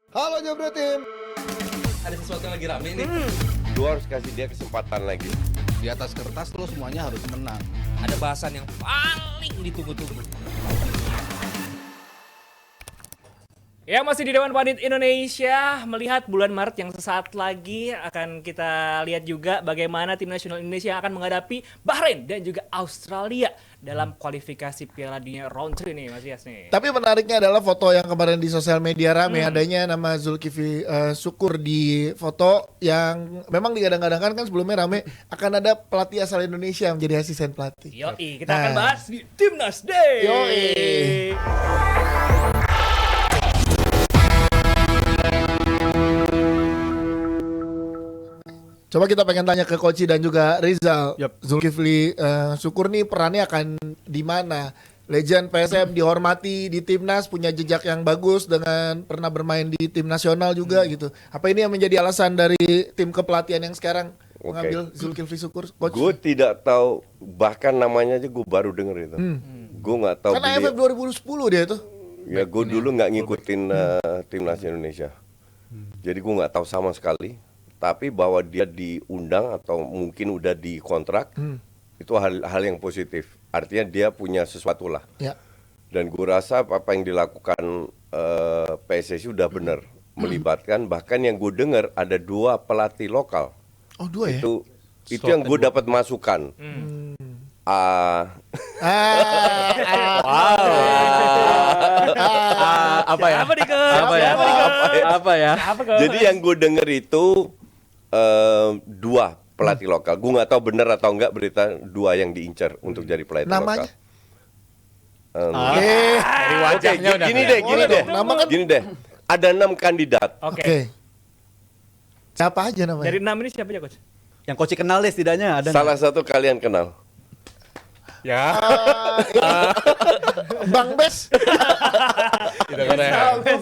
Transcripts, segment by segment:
Halo Jabra Tim. Ada sesuatu yang lagi rame nih. Lu harus kasih dia kesempatan lagi. Di atas kertas lo semuanya harus menang. Ada bahasan yang paling ditunggu-tunggu. Ya, masih di Dewan Pandit Indonesia, melihat bulan Maret yang sesaat lagi akan kita lihat juga bagaimana tim nasional Indonesia akan menghadapi Bahrain dan juga Australia dalam kualifikasi Piala Dunia round 3 nih Mas Yas nih. Tapi menariknya adalah foto yang kemarin di sosial media rame adanya nama Zulkifli Syukur di foto yang memang digadang-gadangkan kan sebelumnya rame akan ada pelatih asal Indonesia yang menjadi asisten pelatih. Yoi, kita akan bahas di Timnas Day. Yoi. Coba kita pengen tanya ke Koci dan juga Rizal. Zulkifli Syukur nih perannya akan di mana? Legend PSM dihormati di timnas, punya jejak yang bagus dengan pernah bermain di tim nasional juga gitu. Apa ini yang menjadi alasan dari tim kepelatihan yang sekarang mengambil Zulkifli Syukur? Coach? Gue tidak tahu, bahkan namanya aja gue baru denger itu. Gue nggak tahu. Kan AFF 2010 dia tuh. Ya gue dulu nggak ngikutin timnas Indonesia. Jadi gue nggak tahu sama sekali. Tapi bahwa dia diundang atau mungkin udah dikontrak, itu hal yang positif. Artinya dia punya sesuatu lah. Ya. Dan gue rasa apa yang dilakukan PSSI udah benar, melibatkan. Bahkan yang gue dengar ada 2 pelatih lokal. Oh 2 ya? Itu yang gue dapat masukan. Apa ya? Apa nih, Ke? Apa ya? Siapa nih, Ke? Apa ya? Siapa, Ke? Jadi yang gue denger itu 2 pelatih lokal. Gue nggak tahu benar atau enggak berita 2 yang diincar untuk jadi pelatih Namanya? lokal. Dari wajahnya udah. Gini deh. Nama kan? Gini deh. Ada 6 kandidat. Oke. Oke. Siapa aja namanya? Dari 6 ini siapa aja, Coach? Yang Koci kenal deh setidaknya ada. Salah satu kalian kenal. Ya. Bang Bes.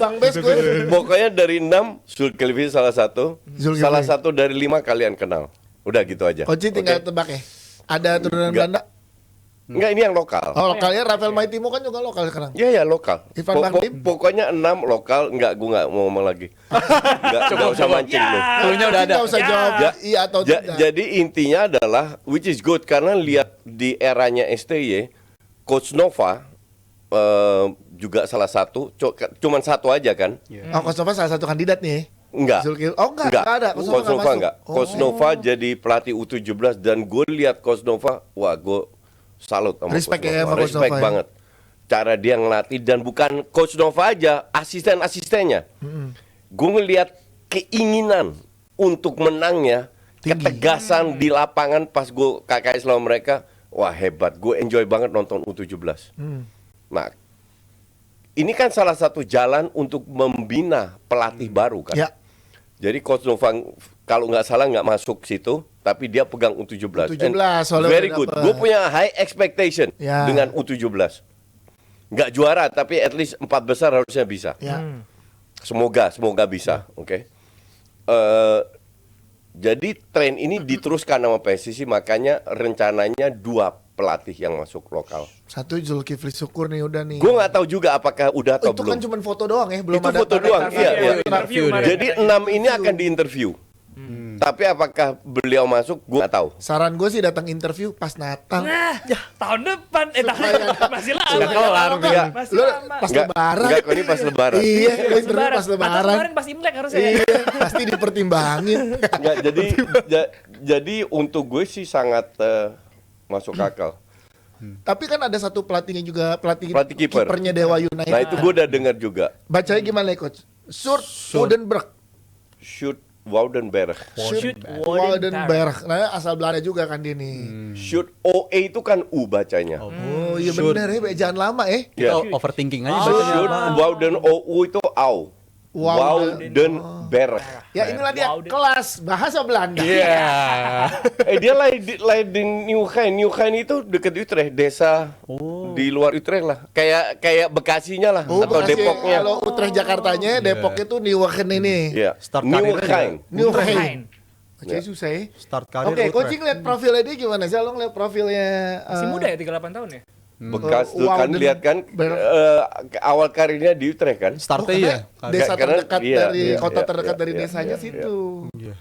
Bang Bes gue. Pokoknya dari 6 Zulkifli salah satu. Zulkifli. Salah satu dari 5 kalian kenal. Udah gitu aja. Koci tinggal Oke? tebak ya. Ada turunan Enggak. Belanda? Enggak, ini yang lokal. Oh lokalnya Rafael Maitimo kan juga lokal sekarang. Ya lokal. Irfan Bahdim? Pokoknya 6 lokal. Enggak, gue nggak mau ngomong lagi. Enggak usah mancing lu. Cluenya udah ada. Nggak usah Ya. jawab iya atau tidak. Jadi intinya adalah which is good karena lihat di eranya STY, Coach Nova juga salah satu, cuman satu aja kan? Oh Coach Nova salah satu kandidat nih. Enggak. Zulkifli. Oh enggak ada. Coach Nova enggak. masuk. Coach Nova jadi pelatih U17 dan gue lihat Coach Nova, wah gue salut sama Respect Coach ya Nova. sama Coach Respect Nova ya. banget. Cara dia ngelatih dan bukan Coach Nova aja, asisten-asistennya. Gue ngelihat keinginan untuk menangnya, Tinggi. ketegasan di lapangan pas gue KKS lawan mereka, wah hebat. Gue enjoy banget nonton U17. Nah, ini kan salah satu jalan untuk membina pelatih baru kan. Ya. Jadi Coach Nova kalau nggak salah nggak masuk situ, tapi dia pegang U17. U17, And soalnya very udah good. dapet. Gue punya high expectation Ya. dengan U17. Nggak juara, tapi at least 4 besar harusnya bisa. Ya. Semoga bisa, oke. Jadi tren ini diteruskan sama PSSI, makanya rencananya 2 pelatih yang masuk lokal. Satu Zulkifli Syukur nih udah nih. Gue nggak tahu juga apakah udah atau itu belum. kan cuma foto doang ya, belum Itu ada foto doang, tanda-tanda iya, yang iya. Interview kemarin. Jadi 6 ini akan diinterview. Tapi apakah beliau masuk, gue nggak tahu. Saran gue sih datang interview pas Natal. Nah, tahun depan masih lama. Sudah kelar, Enggak, Enggak. masih Lu lama. pas Enggak, lebaran. enggak, kok ini pas lebaran. Iya, lu interview pas Atau lebaran. kemarin pas Imlek harusnya. Iya, pasti dipertimbangin. Enggak, jadi untuk gue sih sangat masuk akal. Tapi kan ada satu pelatihnya juga, pelatih kiper. kipernya Dewa United. Nah itu gue udah dengar juga. Bacanya gimana ya coach? Surt Woudenberg. Shoot Woudenberg. Shoot Woudenberg. Woudenberg. Nah asal Belanda juga kan dia nih. Shoot OE itu kan U bacanya. Oh iya Shoot. bener ya, jangan lama Ya. Kita overthinking aja Shoot bacanya. Wouden OU itu AU. Woudenberg. Ya inilah dia Wouden. kelas bahasa Belanda. Iya. Dia lahir di Nieuwegein. Nieuwegein itu deket Utrecht, desa di luar Utrecht lah. Kayak Bekasinya lah Oh, atau Bekasi. Depoknya. Kalau Utrecht Jakartanya, Depoknya tuh Nieuwegein ini. Iya. Start karirnya Nieuwegein. Nieuwegein. Oke Ya. susah ya. Start karir Oke, Utrecht. coaching lihat profilnya dia gimana sih? Lo ngeliat profilnya Masih muda ya, 38 tahun ya? Bekas tuh Wow, kan dan lihat kan awal karirnya di Utrecht kan. Startnya ya. Desa Karena- terdekat iya, dari iya, kota iya, terdekat iya, dari iya, desanya iya, situ. Iya.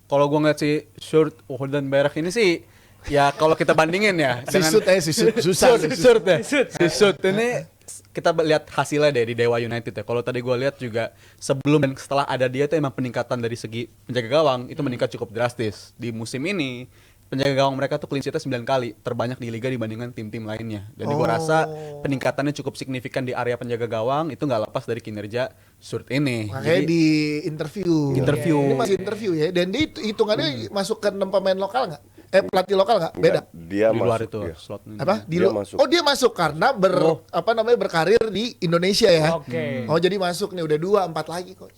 Kalau gue ngeliat si Sjoerd Holdenberg ini sih, ya kalau kita bandingin ya Susah. Sjoerd ya. Si Sjoerd ini kita lihat hasilnya deh di Dewa United ya. Kalau tadi gue lihat juga sebelum dan setelah ada dia itu emang peningkatan dari segi penjaga gawang itu meningkat cukup drastis. Di musim ini penjaga gawang mereka tuh clean sheet-nya 9 kali, terbanyak di liga dibandingkan tim-tim lainnya. Jadi gue rasa peningkatannya cukup signifikan di area penjaga gawang itu nggak lepas dari kinerja Sjoerd ini. Makanya Jadi, di interview. Interview. Ini masih interview ya. Dan dia hitungannya masuk ke 6 pemain lokal nggak? Pelatih lokal nggak? Beda. Enggak, dia di luar masuk, itu dia. slotnya. Apa? Dia masuk. Oh, dia masuk karena berkarir di Indonesia ya. Oke. Oh, jadi masuk nih udah 2, 4 lagi kok.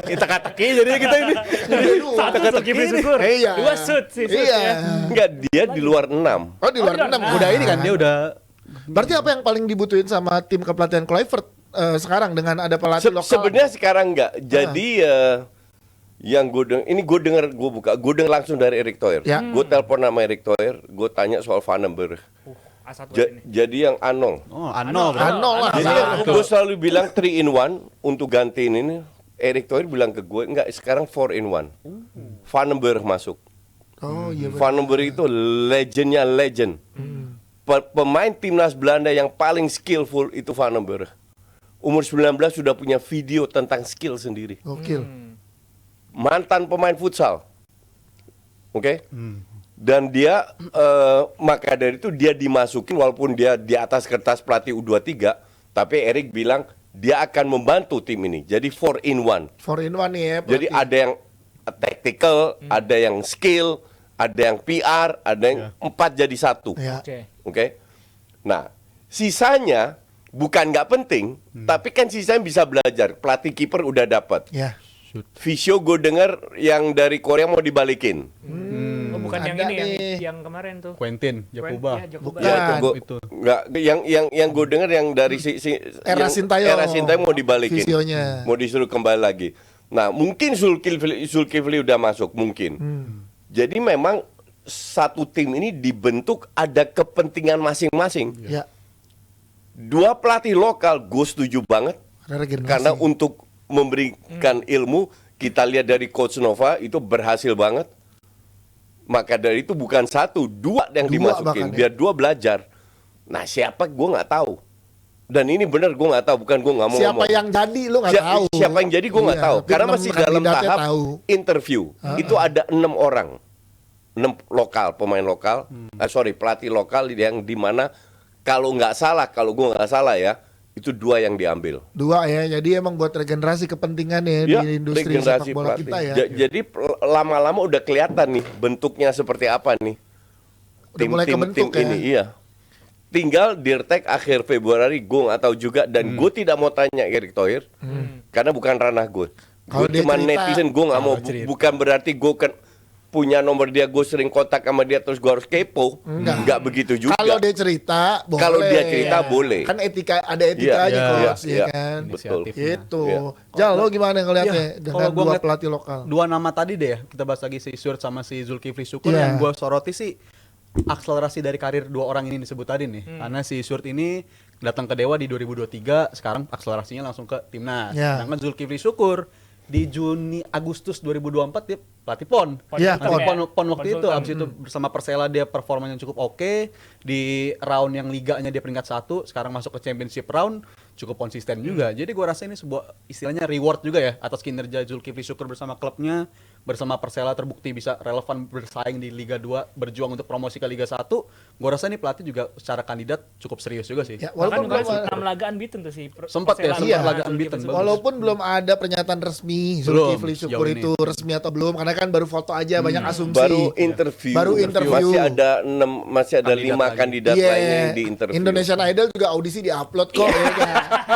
Kita teka-teki jadi kita ini. Udah 2. Satu Zulkifli Syukur. Iya. 2 Sud sih Sud Iya. ya. Enggak, dia di luar 6. Oh, di luar 6 Udah ini kan dia udah Berarti apa yang paling dibutuhin sama tim kepelatihan Kluivert sekarang dengan ada pelatih lokal? Sebenarnya sekarang enggak. Jadi yang gue dengar langsung dari Erik Thoyer. Ya. Gue telepon sama Erik Thoyer, gue tanya soal Van den Berg. A1 ini. Jadi yang Anong. Oh, Ano. Ano lah. Jadi gue selalu bilang 3 in 1 untuk gantiin ini. Erik Thoyer bilang ke gue, enggak, sekarang 4 in 1. Van den Berg masuk. Oh iya. Van den Berg itu legendnya legend. Pemain timnas Belanda yang paling skillful itu Van den Berg. Umur 19 sudah punya video tentang skill sendiri. Gokil. Mantan pemain futsal. Oke? Dan dia maka dari itu dia dimasukin walaupun dia di atas kertas pelatih U23, tapi Erik bilang dia akan membantu tim ini. Jadi 4 in 1. 4 in 1 nih ya. Jadi ada yang tactical, ada yang skill, ada yang PR, ada yang 4 jadi 1. Ya. Oke. Oke. Nah, sisanya bukan nggak penting, tapi kan sisanya bisa belajar. Pelatih kiper udah dapat. Ya. Visio gue dengar yang dari Korea mau dibalikin. Oh, bukan yang ada ini nih. yang kemarin tuh. Quentin Jakuba. Ya, Jakuba. Bukan. Ya itu gue Itu. nggak yang gue dengar yang dari Era yang Sintayong. Era Sintayong mau dibalikin. Visionya. Mau disuruh kembali lagi. Nah, mungkin Zulkifli udah masuk mungkin. Jadi memang satu tim ini dibentuk ada kepentingan masing-masing. Ya. 2 pelatih lokal gue setuju banget. Ada regenerasi. Karena untuk memberikan ilmu, kita lihat dari Coach Nova itu berhasil banget. Maka dari itu bukan 1, 2 yang 2 dimasukin, bahkan ya. biar 2 belajar. Nah siapa gue nggak tahu. Dan ini benar gue nggak tahu, bukan gue nggak mau Siapa ngomong. yang jadi lu nggak tahu. Siapa yang jadi gue nggak Iya, tahu. tapi Karena 6 masih dalam kandidatnya tahap tahu. interview. Itu ada 6 orang, 6 lokal, pemain lokal, pelatih lokal yang dimana kalau gue nggak salah ya, itu 2 yang diambil. 2 ya. Jadi emang buat regenerasi kepentingan ya Ya, di industri regenerasi sepak bola pelatih. kita ya. Jadi lama-lama udah kelihatan nih bentuknya seperti apa nih. Udah mulai kebentuk ya. ini, iya. Tinggal dirtek akhir Februari, gue nggak tahu juga dan gue tidak mau tanya Erik Thoyer karena bukan ranah gue. Kalau Gue dia cuma cerita- netizen, gue nggak mau. Bukan berarti gue kan punya nomor dia, gue sering kontak sama dia terus gue harus kepo. Nggak begitu juga. Kalau dia cerita boleh. Kalau dia cerita boleh. Kan ada etikanya Iya, coach iya, ya iya. kan. Betul. Gitu. Iya. Jal lo gimana ngeliatnya Iya, dengan kalau gua 2 ngeliat pelatih lokal? 2 nama tadi deh ya. Kita bahas lagi si Sjoerd sama si Zulkifli Syukur. Iya. Yang gue soroti sih akselerasi dari karir 2 orang ini disebut tadi nih. Karena si Sjoerd ini datang ke Dewa di 2023, sekarang akselerasinya langsung ke timnas. Ya. Sedangkan Zulkifli Syukur di Juni Agustus 2024 dia pelatih PON. Iya, Nanti PON. PON waktu itu Konsultan. abis itu bersama Persela dia performanya cukup oke. Di round yang liganya dia peringkat 1, sekarang masuk ke championship round cukup konsisten juga. Jadi gua rasa ini sebuah istilahnya reward juga ya atas kinerja Zulkifli Syukur bersama klubnya, bersama Persela terbukti bisa relevan bersaing di Liga 2, berjuang untuk promosi ke Liga 1. Gua rasa ini pelatih juga secara kandidat cukup serius juga sih. Ya, Walaupun walaupun belum 6 laga unbeaten tuh sih. Sempat ya, sempat laga unbeaten. Bagus. walaupun belum ada pernyataan resmi Belum, Zulkifli Syukur sejauh ini. itu resmi atau belum karena kan baru foto aja banyak asumsi. Baru interview. Baru interview. Masih ada 5 Kandidat lagi. kandidat Iya, lainnya yang diinterview. Indonesian Idol juga audisi diupload kok ya kan.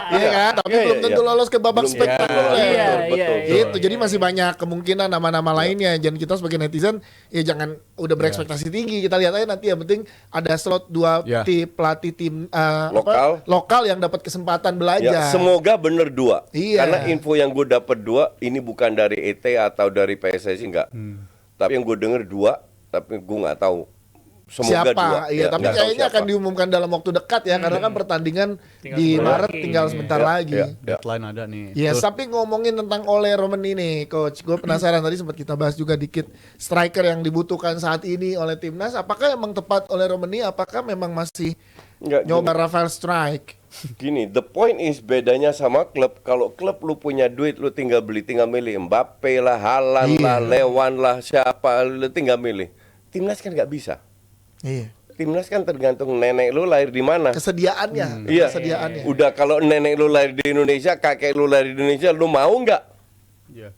Iya kan? Tapi Iya, belum iya, tentu iya. lolos ke babak Belum spektakuler. Iya, betul, iya, betul. iya. Itu jadi masih banyak kemungkinan nama-nama lainnya. Dan kita sebagai netizen ya jangan udah berekspektasi tinggi. Kita lihat aja nanti yang penting ada slot 2 Ya. pelatih tim Lokal. yang dapat kesempatan Ya, belajar. semoga bener 2. Iya. Karena info yang gue dapat 2 ini bukan dari ET atau dari PSSI enggak. Tapi yang gue denger 2, tapi gue nggak tahu Semoga siapa. juga. Iya, Ya, tapi nggak tahu kayaknya siapa. akan diumumkan dalam waktu dekat ya, karena kan pertandingan Tinggal di sebentar Maret lagi. tinggal sebentar Ya, lagi. ya. Deadline ada nih. Iya, Terus, tapi ngomongin tentang Ole Romeni nih, coach. Gue penasaran tadi sempat kita bahas juga dikit striker yang dibutuhkan saat ini oleh timnas. Apakah emang tepat Ole Romeni? Apakah memang masih Nggak, nyoba Rafael Strike? Gini, the point is bedanya sama klub. Kalau klub lu punya duit, lu tinggal beli, tinggal milih Mbappe lah, Haaland lah, Lewan lah, siapa, lu tinggal milih. Timnas kan nggak bisa. Iya. Timnas kan tergantung nenek lu lahir di mana. Kesediaannya, Iya. kesediaannya. Udah kalau nenek lu lahir di Indonesia, kakek lu lahir di Indonesia, lu mau nggak? Iya.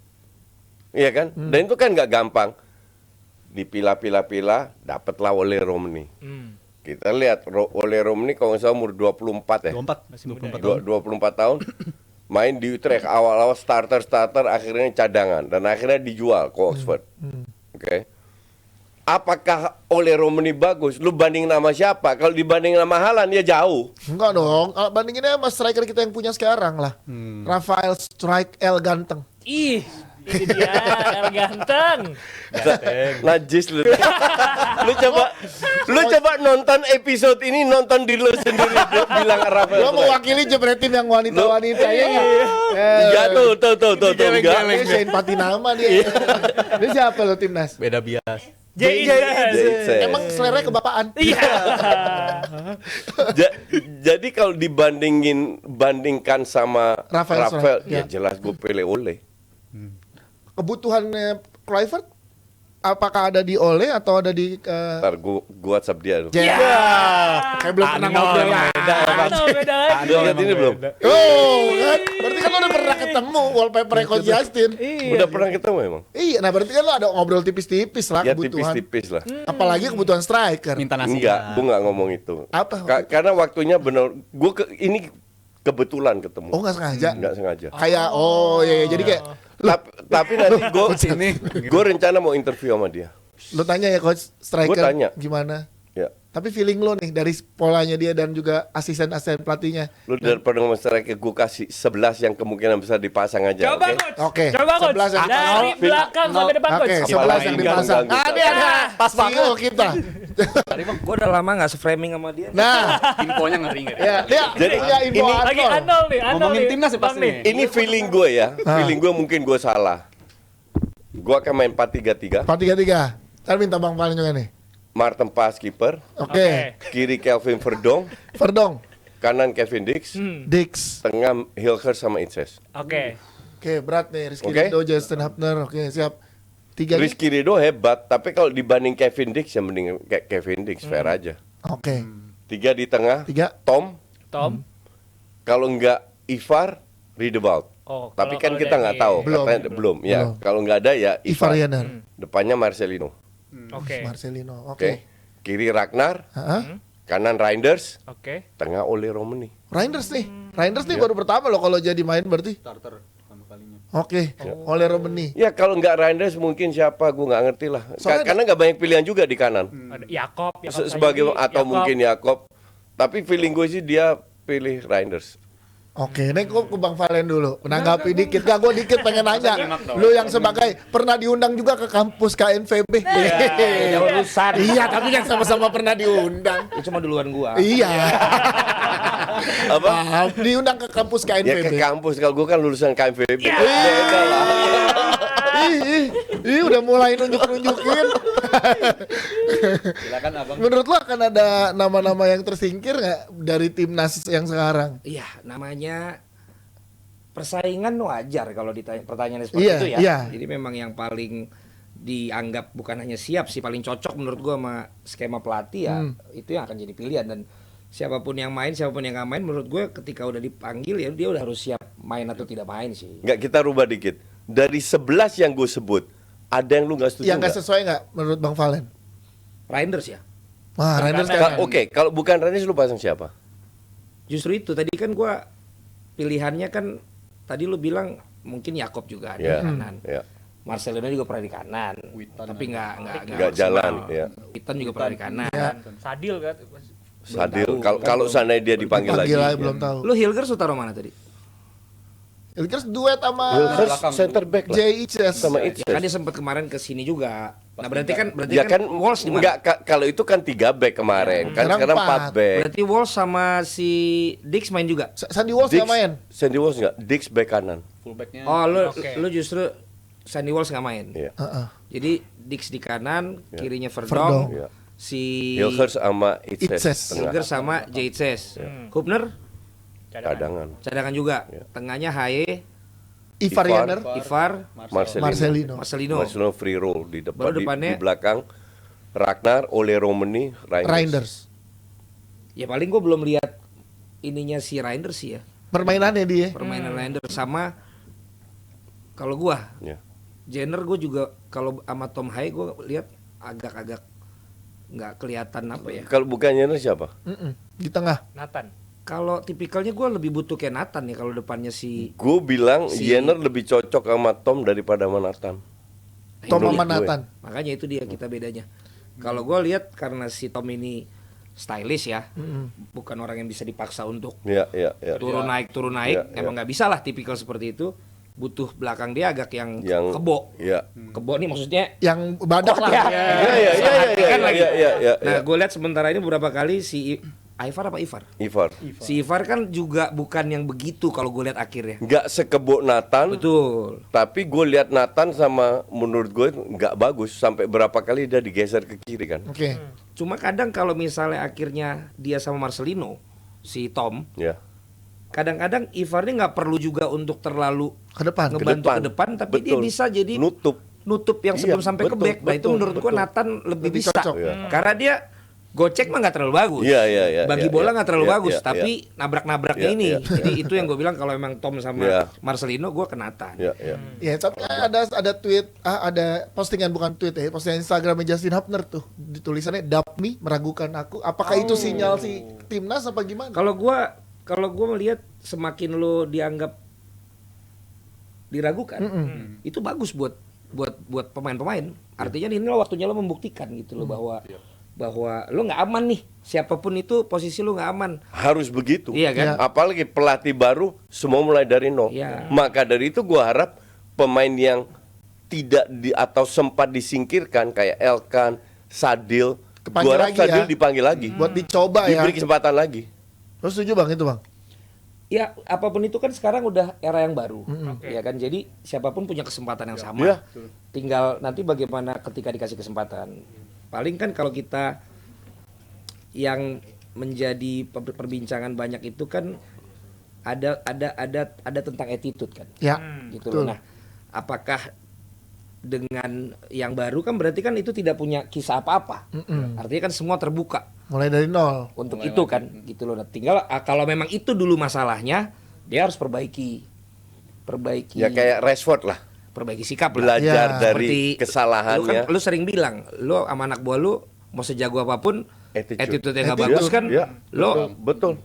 Iya kan? Dan itu kan nggak gampang. Dipilah-pilah-pilah, dapatlah Ole Romeni. Kita lihat Ole Romeni kalau nggak salah umur 24 ya. 24 masih 24 tahun. 24 tahun. Main di Utrecht awal-awal starter, akhirnya cadangan dan akhirnya dijual ke Oxford. Oke. Apakah Ole Romeni bagus? Lu banding nama siapa? Kalau dibanding nama Haaland ya jauh. Enggak dong, kalau bandinginnya sama striker kita yang punya sekarang lah. Rafael Strike El Ganteng. Ih, ini dia El ganteng. Najis lu. lu coba nonton episode ini, nonton di lu sendiri bilang Rafael. Lo mewakili jebretin yang wanita-wanita ya. Enggak tuh enggak. Dia Shane Patinama dia. Dia siapa lo timnas? Beda bias. Jason. Emang selera kebapaan? Iya. Jadi kalau bandingkan sama Rafael Rafael, Strike, ya ya. jelas gue pilih Ole. Kebutuhannya Kluivert apakah ada di Ole atau ada di Ntar gue WhatsApp dia. Ya. Kayak belum pernah ngobrol lah. Beda. Lihat ini belum? Oh, kan? Berarti kan lo udah pernah ketemu wallpaper Coach Justin. Udah pernah ketemu emang? Iya, nah berarti kan lo ada ngobrol tipis-tipis lah Ya kebutuhan. tipis-tipis lah. Apalagi kebutuhan striker. Minta nasi. Enggak, gue nggak ngomong itu. Apa? Karena waktunya bener. Ini kebetulan ketemu. Oh, nggak sengaja. Nggak sengaja. Kayak iya, jadi kayak Tapi nanti gue rencana mau interview sama dia. lo tanya ya coach striker Gua tanya. gimana? Ya. Tapi feeling lo nih dari polanya dia dan juga asisten-asisten pelatihnya. Lu daripada ngomong striker, gue kasih 11 yang kemungkinan bisa dipasang aja. Coba oke? coach. Oke. Coba coach. 11 yang Dari dipasang. belakang sampai depan coach. Oke, Apalagi 11 yang enggak dipasang. ganggu, Ada. Pas banget kita. Tadi mah gue udah lama nggak se-framing sama dia. Nah, Infonya ngeri-ngeri. ya dia Jadi, punya info ini- Lagi Arnold. Arnold nih, Arnold Ngomongin nih. timnas ya Bang pasti nih. nih. Ini feeling gue ya. Feeling gue mungkin gue salah. Gue akan main 4-3-3. 4-3-3. Ntar minta Bang Valen juga nih. Martin Pas kiper, Oke. kiri Kelvin Verdong, Verdong, kanan Kevin Dix, Dix. tengah Hilgers sama Itses. Oke. Oke, berat nih Rizky Oke. Ridho, Justin Hapner. Oke, siap. 3 nih. Rizky Ridho hebat, tapi kalau dibanding Kevin Dix ya mending Kevin Dix fair aja. Oke. 3 di tengah, 3. Tom, Tom. kalau enggak Ivar, Riedewald. Oh, Tapi kalau kan kita nggak tahu, Belum. katanya belum. Ya, Belum. kalau nggak ada ya Ivar Ivar. Yanar. Depannya Marcelino. Oke. Marcelino. Oke. Oke. Kiri Ragnar, Heeh. kanan Reinders, Oke. tengah Ole Romeni. Reinders nih. Reinders nih baru pertama loh kalau jadi main berarti. Starter pertama kalinya. Oke. Oleh Romeni. Ya kalau nggak Reinders mungkin siapa gue nggak ngerti lah. Soalnya Karena nggak banyak pilihan juga di kanan. Ada Yakob, Sebagai atau mungkin Yakob. Tapi feeling gue sih dia pilih Reinders. Oke, nih gue ke Bang Valen dulu. Menanggapi dikit. Gak, gue dikit pengen nanya. Lu yang sebagai pernah diundang juga ke kampus KNVB. Ya urusan. Iya, tapi kan sama-sama pernah diundang. Itu cuma duluan gua. Iya. Apa? Paham. Diundang ke kampus Ya ke KNVB. kampus, kalau gue kan lulusan KMVB. Beda lah. Ih, udah mulai nunjuk-nunjukin. Silakan Abang. Menurut lo akan ada nama-nama yang tersingkir nggak dari timnas yang sekarang? Iya, namanya persaingan wajar kalau ditanya pertanyaan seperti Iya, itu ya. iya. Jadi memang yang paling dianggap bukan hanya siap sih, paling cocok menurut gua sama skema pelatih ya, itu yang akan jadi pilihan. Dan siapapun yang main, siapapun yang nggak main, menurut gue ketika udah dipanggil ya dia udah harus siap main atau tidak main sih. Nggak, kita rubah dikit. Dari 11 yang gue sebut, ada yang lu nggak setuju Yang nggak nggak? sesuai nggak menurut Bang Valen? Reinders ya. Wah, Reinders Ka- kan. Oke, kalau bukan Reinders lu pasang siapa? Justru itu tadi kan gua pilihannya kan tadi lu bilang mungkin Yakob juga ada Ya, di kanan. ya. Marcelino juga pernah di kanan. Tapi nggak Nggak jalan, ya. Witan juga pernah di kanan. Sadil kan. Sadil. tahu. Kalau seandainya dia dipanggil lagi. Panggil aja ya. belum tahu. Lu Hilgers lu taruh mana tadi? Hilgers duet sama Hilgers center back lah. JICS. Sama Ya, Itses. kan dia sempat kemarin ke sini juga. Nah, berarti kan Ya kan Walsh di mana? enggak kalau itu kan 3 back kemarin, kan Sekarang sekarang 4 empat. back. Berarti Walsh sama si Dix main juga. Sandy Walsh nggak main. Sandy Walsh enggak, Dix back kanan. Fullbacknya. Oh, Oke. lu justru Sandy Walsh nggak main. Iya. Heeh. Jadi Dix di kanan, kirinya Verdong. Verdong, Iya. si Hilgers sama Itses. Itses tengah. Hilgers sama JICS. Hubner Cadangan. cadangan juga. Iya. Tengahnya Haye, Ivar Ivar. Yaner, Ivar, Marcelino. Marcelino. free roll di depan, Baru depannya- di belakang Ragnar, Ole Romani, Reinders. Ya paling gue belum lihat ininya si Reinders sih ya. Permainannya dia. Permainan Reinders sama kalau gua Ya. Jenner gue juga kalau sama Tom Haye gue lihat agak-agak nggak kelihatan apa ya. Kalau bukan Jenner siapa? Di tengah. Nathan. Kalau tipikalnya gue lebih butuh kayak Nathan ya kalau depannya si Gue bilang Si- Jenner lebih cocok sama Tom daripada sama Nathan. Tom Menurut sama gue. Nathan. makanya itu dia kita bedanya. Kalau gue lihat karena si Tom ini stylish ya, bukan orang yang bisa dipaksa untuk Iya, iya, iya. turun naik Iya, emang nggak bisa lah tipikal seperti itu. Butuh belakang dia agak yang Yang kebo. Iya. Kebo nih maksudnya Yang badak kuat lah. ya. Iya, iya, iya, iya, Kan iya, lagi. iya, iya, iya, Nah, iya. gue lihat sementara ini beberapa kali si Ivar apa Ivar? Ivar. Si Ivar kan juga bukan yang begitu kalau gue lihat akhirnya. Nggak sekebo Nathan, Betul. tapi gue lihat Nathan sama menurut gue nggak bagus sampai berapa kali dia digeser ke kiri kan. Oke. Cuma kadang kalau misalnya akhirnya dia sama Marcelino, si Tom, Ya. kadang-kadang Ivar ini nggak perlu juga untuk terlalu Ke depan. ngebantu ke depan, tapi dia Betul. bisa jadi nutup. nutup yang sebelum Iya, sampai ke betul, back. Nah itu betul, menurut gue betul. Nathan lebih Lebih bisa. cocok. Iya. Karena dia gocek mah nggak terlalu bagus. Iya, iya, iya, Bagi iya, bola iya, nggak terlalu iya, bagus, iya, tapi nabrak-nabraknya Iya, ini. iya. Jadi itu yang gue bilang kalau emang Tom sama Iya. Marcelino gue ke Nathan. Ya, ya. Ya, tapi ada tweet, ada postingan bukan tweet ya, postingan Instagramnya Justin Hubner tuh, ditulisannya Dapmi meragukan aku. Apakah itu sinyal si timnas apa gimana? Kalau gue melihat semakin lo dianggap diragukan, itu bagus buat pemain-pemain. Artinya ini lo waktunya lo membuktikan gitu lo bahwa lo nggak aman nih, siapapun itu posisi lo nggak aman. Harus begitu. Iya kan? Apalagi pelatih baru semua mulai dari nol. Iya. Maka dari itu gua harap pemain yang tidak atau sempat disingkirkan kayak Elkan, Sadil, Kepanggil gua harap lagi Sadil ya. dipanggil lagi. Buat dicoba ya. Diberi kesempatan lagi. Lo setuju Bang itu Bang? Ya apapun itu kan sekarang udah era yang baru, ya kan. Jadi siapapun punya kesempatan yang sama. Iya. Tinggal nanti bagaimana ketika dikasih kesempatan. Paling kan kalau kita yang menjadi perbincangan banyak itu kan ada tentang attitude kan. Ya. Gitu betul. loh. Nah, apakah dengan yang baru kan berarti kan itu tidak punya kisah apa-apa. Artinya kan semua terbuka Mulai dari nol. untuk itu kan gitu loh. Nah, tinggal kalau memang itu dulu masalahnya, dia harus perbaiki Ya kayak Rashford lah. perbaiki sikap lah. Belajar Ya, dari Seperti kesalahannya. lu sering bilang, lu sama anak buah lu mau sejago apapun attitude-nya nggak Attitude. bagus kan, Ya, lo betul.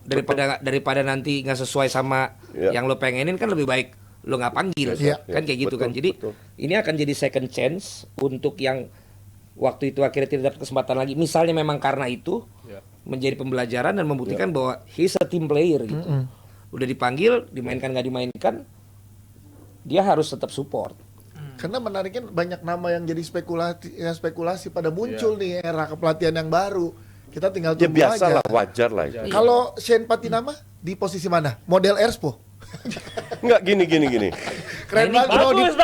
daripada nanti nggak sesuai sama Ya. yang lo pengenin kan lebih baik lo nggak panggil. Ya. Kan kayak gitu Betul, kan. Jadi betul. ini akan jadi second chance untuk yang waktu itu akhirnya tidak dapat kesempatan lagi. Misalnya memang karena itu menjadi pembelajaran dan membuktikan bahwa he's a team player gitu. Udah dipanggil, dimainkan nggak dimainkan, dia harus tetap support. Karena menariknya banyak nama yang jadi spekulasi pada muncul nih era kepelatihan yang baru. Kita tinggal Ya tunggu biasa aja. lah, wajar lah itu. Kalau Shane Patinama di posisi mana? Model Erspo. Enggak gini. Keren Nah, ini banget. bro. bagus.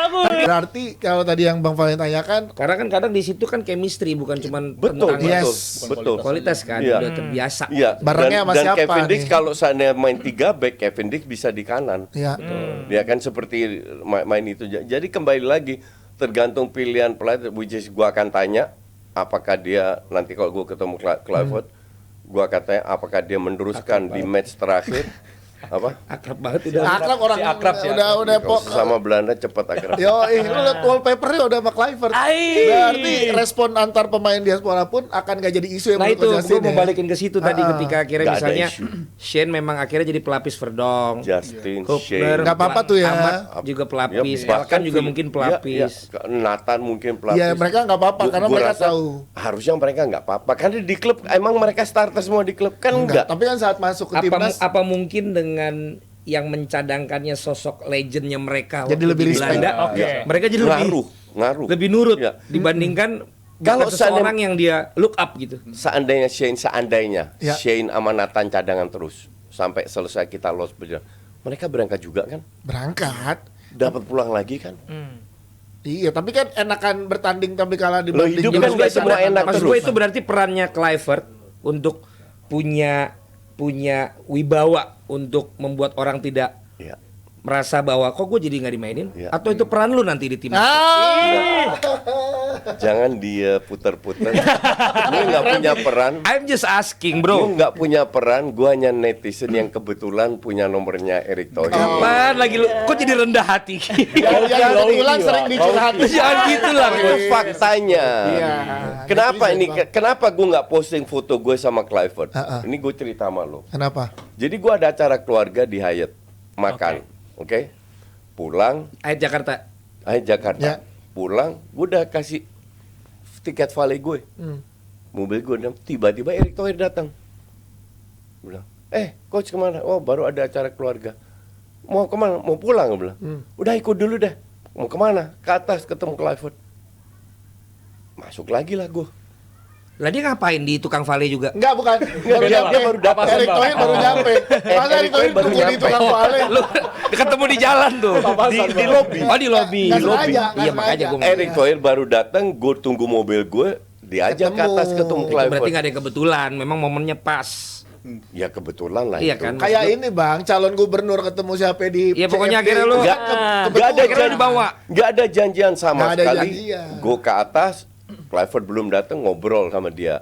Berarti kalau tadi yang Bang Valen tanyakan, Karena kan kadang di situ kan chemistry bukan cuman Betul, tentang Yes. betul. kualitas kan, Iya. udah terbiasa. Iya, Barangnya sama dan siapa Kevin Dix nih? kalau seandainya main 3 back, Kevin Dix bisa di kanan. ya Dia kan seperti main itu. Jadi kembali lagi tergantung pilihan pelatih, which is gua akan tanya apakah dia nanti kalau gua ketemu Clifford, gua akan tanya apakah dia meneruskan di match terakhir apa? Akrab banget udah. akrab orang Si akrab, si udah Sama Belanda cepat akrab. Yo, lu liat wallpapernya udah sama Clivert. Berarti respon antar pemain diaspora pun akan gak jadi isu yang Nah menurut itu Coach gue Justin mau ya. balikin ke situ tadi ketika akhirnya Nggak ada misalnya isu. Shane memang akhirnya jadi pelapis Verdong, Justin, Hubner, Shane. Nggak apa-apa tuh ya. Ahmad juga pelapis, Elkan juga mungkin pelapis. Ya, Nathan mungkin pelapis. Ya mereka nggak apa-apa karena Gua mereka rasa tahu. harusnya mereka nggak apa-apa. Karena di klub emang mereka starter semua di klub kan enggak. Tapi kan saat masuk ke timnas Apa mungkin dengan yang mencadangkannya sosok legendnya mereka Jadi waktu lebih di respect. Belanda, Oke. mereka jadi ngaruh. lebih nurut Ya. dibandingkan Kalau bukan seseorang yang dia look up gitu. Seandainya Ya. Shane sama Nathan cadangan terus sampai selesai kita loss berjalan. Mereka berangkat juga kan? Berangkat. Dapat pulang lagi kan? Iya, tapi kan enakan bertanding tapi kalah Loh, dibanding. hidup Ya, kan maksud nggak gue semua enak maksud terus. gue itu berarti perannya Kluivert untuk punya wibawa untuk membuat orang tidak Iya. merasa bahwa kok gue jadi nggak dimainin, Iya. atau itu peran lu nanti di timnas. Jangan dia putar-putar. Gue nggak punya peran. I'm just asking, Gue bro. nggak punya peran. Gue hanya netizen yang kebetulan punya nomornya Erick Thohir. Kapan lagi lu? Kok jadi rendah hati? Yang kebetulan sering dicurhatin. Jangan gitu lah. Itu faktanya. Iya. Kenapa Netizen, ini? Bang. Kenapa gue nggak posting foto gue sama Kluivert? Ha-ha. Ini gue cerita sama lo. Kenapa? Jadi gue ada acara keluarga di Hyatt makan, oke? Pulang, Ayat Jakarta. Jakarta. Ya. Pulang, gue udah kasih tiket valet gue. Mobil gue tiba-tiba Erick Thohir datang. Bilang, coach kemana? Oh, baru ada acara keluarga. Mau kemana? Mau pulang? Gue bilang. Udah ikut dulu deh. Mau kemana? Ke atas ketemu Kluivert. Masuk lagi lah gue. Lah dia ngapain di tukang vale juga? Enggak, bukan. Baru dia nyampe. baru datang. Erick Thohir baru nyampe. Masa Erick Thohir baru tunggu di nyampe. tukang vale. Lu ketemu di jalan tuh. Di lobi. Oh, di lobi. Nggak Lobi. sengaja, nggak Iya, makanya sengaja. gue Erick Thohir baru datang, gue tunggu mobil gue, diajak ke atas ketemu Itu berarti Kluivert. nggak ada yang kebetulan, memang momennya pas. Ya kebetulan lah Iya itu. kan? Kayak ini Bang, calon gubernur ketemu siapa di Iya, pokoknya CFD. akhirnya lu- Nggak Nggak ada jan- dibawa. nggak ada janjian sama Nggak ada sekali. janjian. Gue ke atas, Kluivert belum datang, ngobrol sama dia.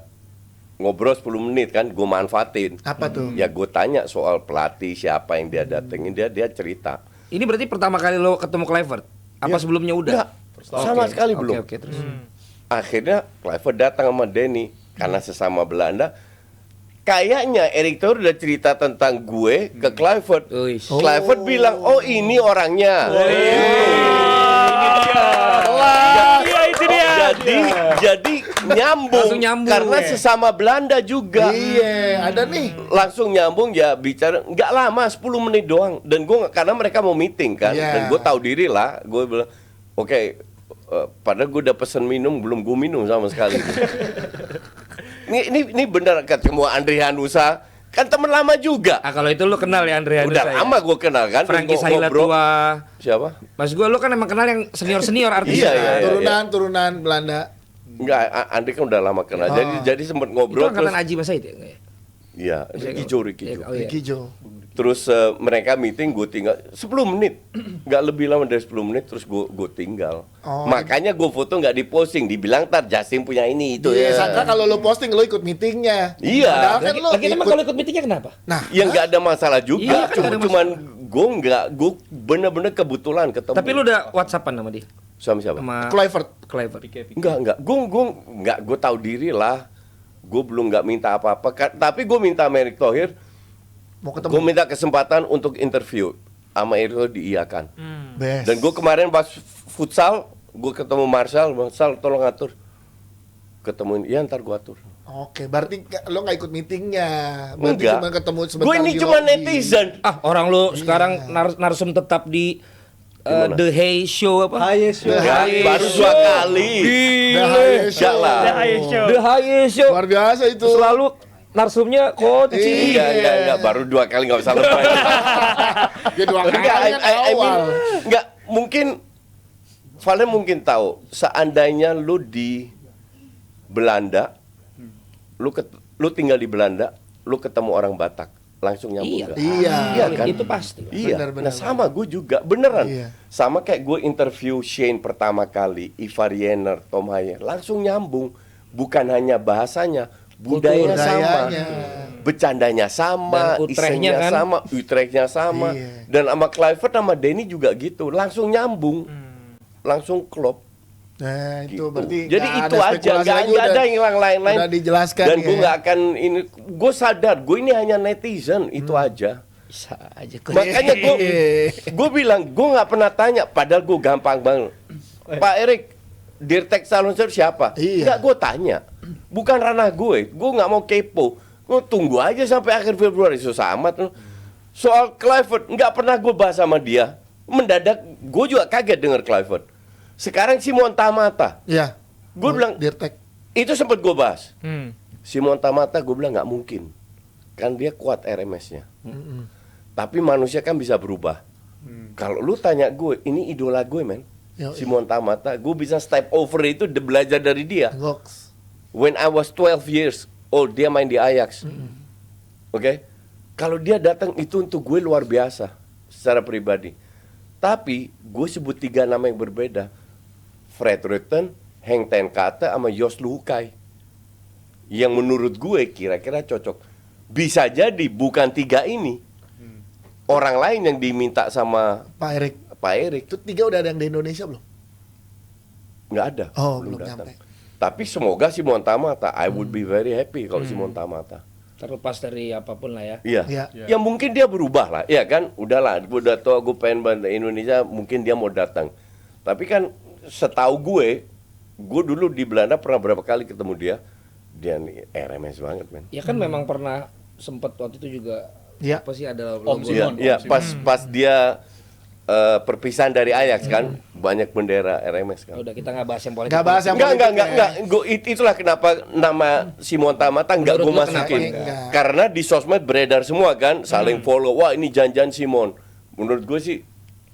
Ngobrol 10 menit kan, gue manfaatin. Apa tuh? Ya gue tanya soal pelatih siapa yang dia datengin, dia cerita. Ini berarti pertama kali lo ketemu Kluivert? Apa sebelumnya udah? Enggak, sama Oke, sekali oke, belum. Oke, terus. Akhirnya Kluivert datang sama Denny karena sesama Belanda. Kayaknya Erick Thohir udah cerita tentang gue ke Kluivert. Uish. Kluivert bilang, oh ini orangnya. Iya itu dia. Jadi nyambung, Langsung nyambung, karena ya. sesama Belanda juga. Iya, ada nih. Langsung nyambung ya bicara nggak lama 10 menit doang dan gue karena mereka mau meeting kan Iya. dan gue tahu diri lah gue bilang oke, padahal gue udah pesen minum belum gue minum sama sekali. ini benar ketemu Andre Hanusa kan teman lama juga. Ah, kalau itu lo kenal ya Andre Udah lama gue kenal kan. Frankie Gua Sahila ngobrol. tua. Siapa? Mas gue lo kan emang kenal yang senior artis. Iya, kan? iya. Turunan Belanda. Enggak, Andre kan udah lama kenal. Jadi sempat Itu ngobrol angkatan terus. Aji Mas Said ya? Nggak ya? Iya, Ricky Joe. Oh, iya. Ricky Joe. Terus mereka meeting, gue tinggal 10 menit, nggak lebih lama dari 10 menit, terus gue tinggal. Oh, Makanya gue foto nggak diposting, dibilang tar Jasim punya ini itu Iya, ya. sangka kalau lo posting lo ikut meetingnya. Iya. Padahal kan lo Lagi emang ikut. kalau ikut meetingnya kenapa? Nah, Yang nggak ada masalah juga, Iya, nggak ada cuman gue bener-bener kebetulan ketemu. Tapi lu udah WhatsAppan sama dia? sama siapa? Sama Kluivert. Kluivert. Enggak, gue tahu diri lah. Gue belum nggak minta apa-apa, tapi gue minta sama Erick Thohir. Mau ketemu. Gue minta kesempatan untuk interview sama Erick Thohir diiyakan. Best. Dan gue kemarin pas futsal, gue ketemu Marcel, tolong atur. Ketemuin, iya ntar gue atur. Oke, berarti lo nggak ikut meetingnya. Berarti Enggak. cuma ketemu sebentar. Gue ini di cuma lobby. netizen. Ah, orang lu sekarang narsum tetap di Gimana? The Hay Show apa? Enggak, baru 2 kali. The Hay Enggak lah. The Hay Show. The Hay Show. Luar biasa itu. Selalu narsumnya Koci. Iya, baru 2 kali nggak usah lebay. Ya dua kali Enggak, kan awal. enggak, mungkin Valen mungkin tahu, seandainya lu di Belanda, lu tinggal di Belanda, lu ketemu orang Batak, langsung nyambung Iya. nggak? Iya. Iya kan? Itu pasti. Iya, Benar. nah sama gue juga, beneran. Iya. Sama kayak gue interview Shane pertama kali, Ivar Jenner, Tom Hayer, langsung nyambung. Bukan hanya bahasanya, budayanya sama, budayanya. bercandanya sama, Dan Utrechtnya isengnya kan? sama, Utrechtnya sama. Iya. Dan sama Kluivert sama Denny juga gitu, langsung nyambung, langsung klop. Nah, itu Gitu. berarti Jadi nggak itu ada aja, spekulasi nggak lagi, nggak ada udah- yang lain-lain. Udah dijelaskan Dan ya. gue nggak akan ini, gue sadar, gue ini hanya netizen, itu aja. Bisa aja kok. Makanya gue bilang gue nggak pernah tanya, padahal gue gampang banget. Pak Erik, Dirtek Salon Service siapa? Iya. Nggak gue tanya, bukan ranah gue nggak mau kepo. Gue tunggu aja sampai akhir Februari, susah amat. Soal Clifford, nggak pernah gue bahas sama dia. Mendadak, gue juga kaget denger Clifford. Sekarang Simon Tamata, Iya. gue bilang, Dirtek. itu sempat gue bahas. Hmm. Simon Tamata, gue bilang nggak mungkin. Kan dia kuat RMS-nya. Tapi manusia kan bisa berubah. Kalau lu tanya gue, ini idola gue, men. Yo, Simon Tamata, gue bisa step over itu belajar dari dia. Goks. When I was 12 years old, dia main di Ajax. Oke? Kalau dia datang itu untuk gue luar biasa secara pribadi. Tapi gue sebut 3 nama yang berbeda. Fred Rutten, Henk ten Kate, sama Jos Luhukay. Yang menurut gue kira-kira cocok. Bisa jadi bukan 3 ini. Orang lain yang diminta sama Pak Erik. Pak Erik Itu 3 udah ada yang di Indonesia belum? nggak ada. Oh, belum datang. nyampe. Tapi semoga Simon Tamata, I would be very happy kalau Simon Tamata. Terlepas dari apapun lah ya. Iya. Iya. Ya mungkin dia berubah lah, ya kan? Udahlah, gue udah tua, gue pengen bantu Indonesia, mungkin dia mau datang. Tapi kan setahu gue dulu di Belanda pernah berapa kali ketemu dia nih RMS banget, men. Ya kan memang pernah sempat waktu itu juga Iya. apa sih ada Om logo. Simon. Iya, pas dia perpisahan dari Ajax kan, banyak bendera RMS kan. Udah kita nggak bahas yang politik. Nggak bahas yang Enggak. Itulah kenapa nama Simon Tamata enggak gue Menurut lu kenapa masukin. enggak? Karena di sosmed beredar semua kan, saling follow. Wah, ini janjian Simon. Menurut gue sih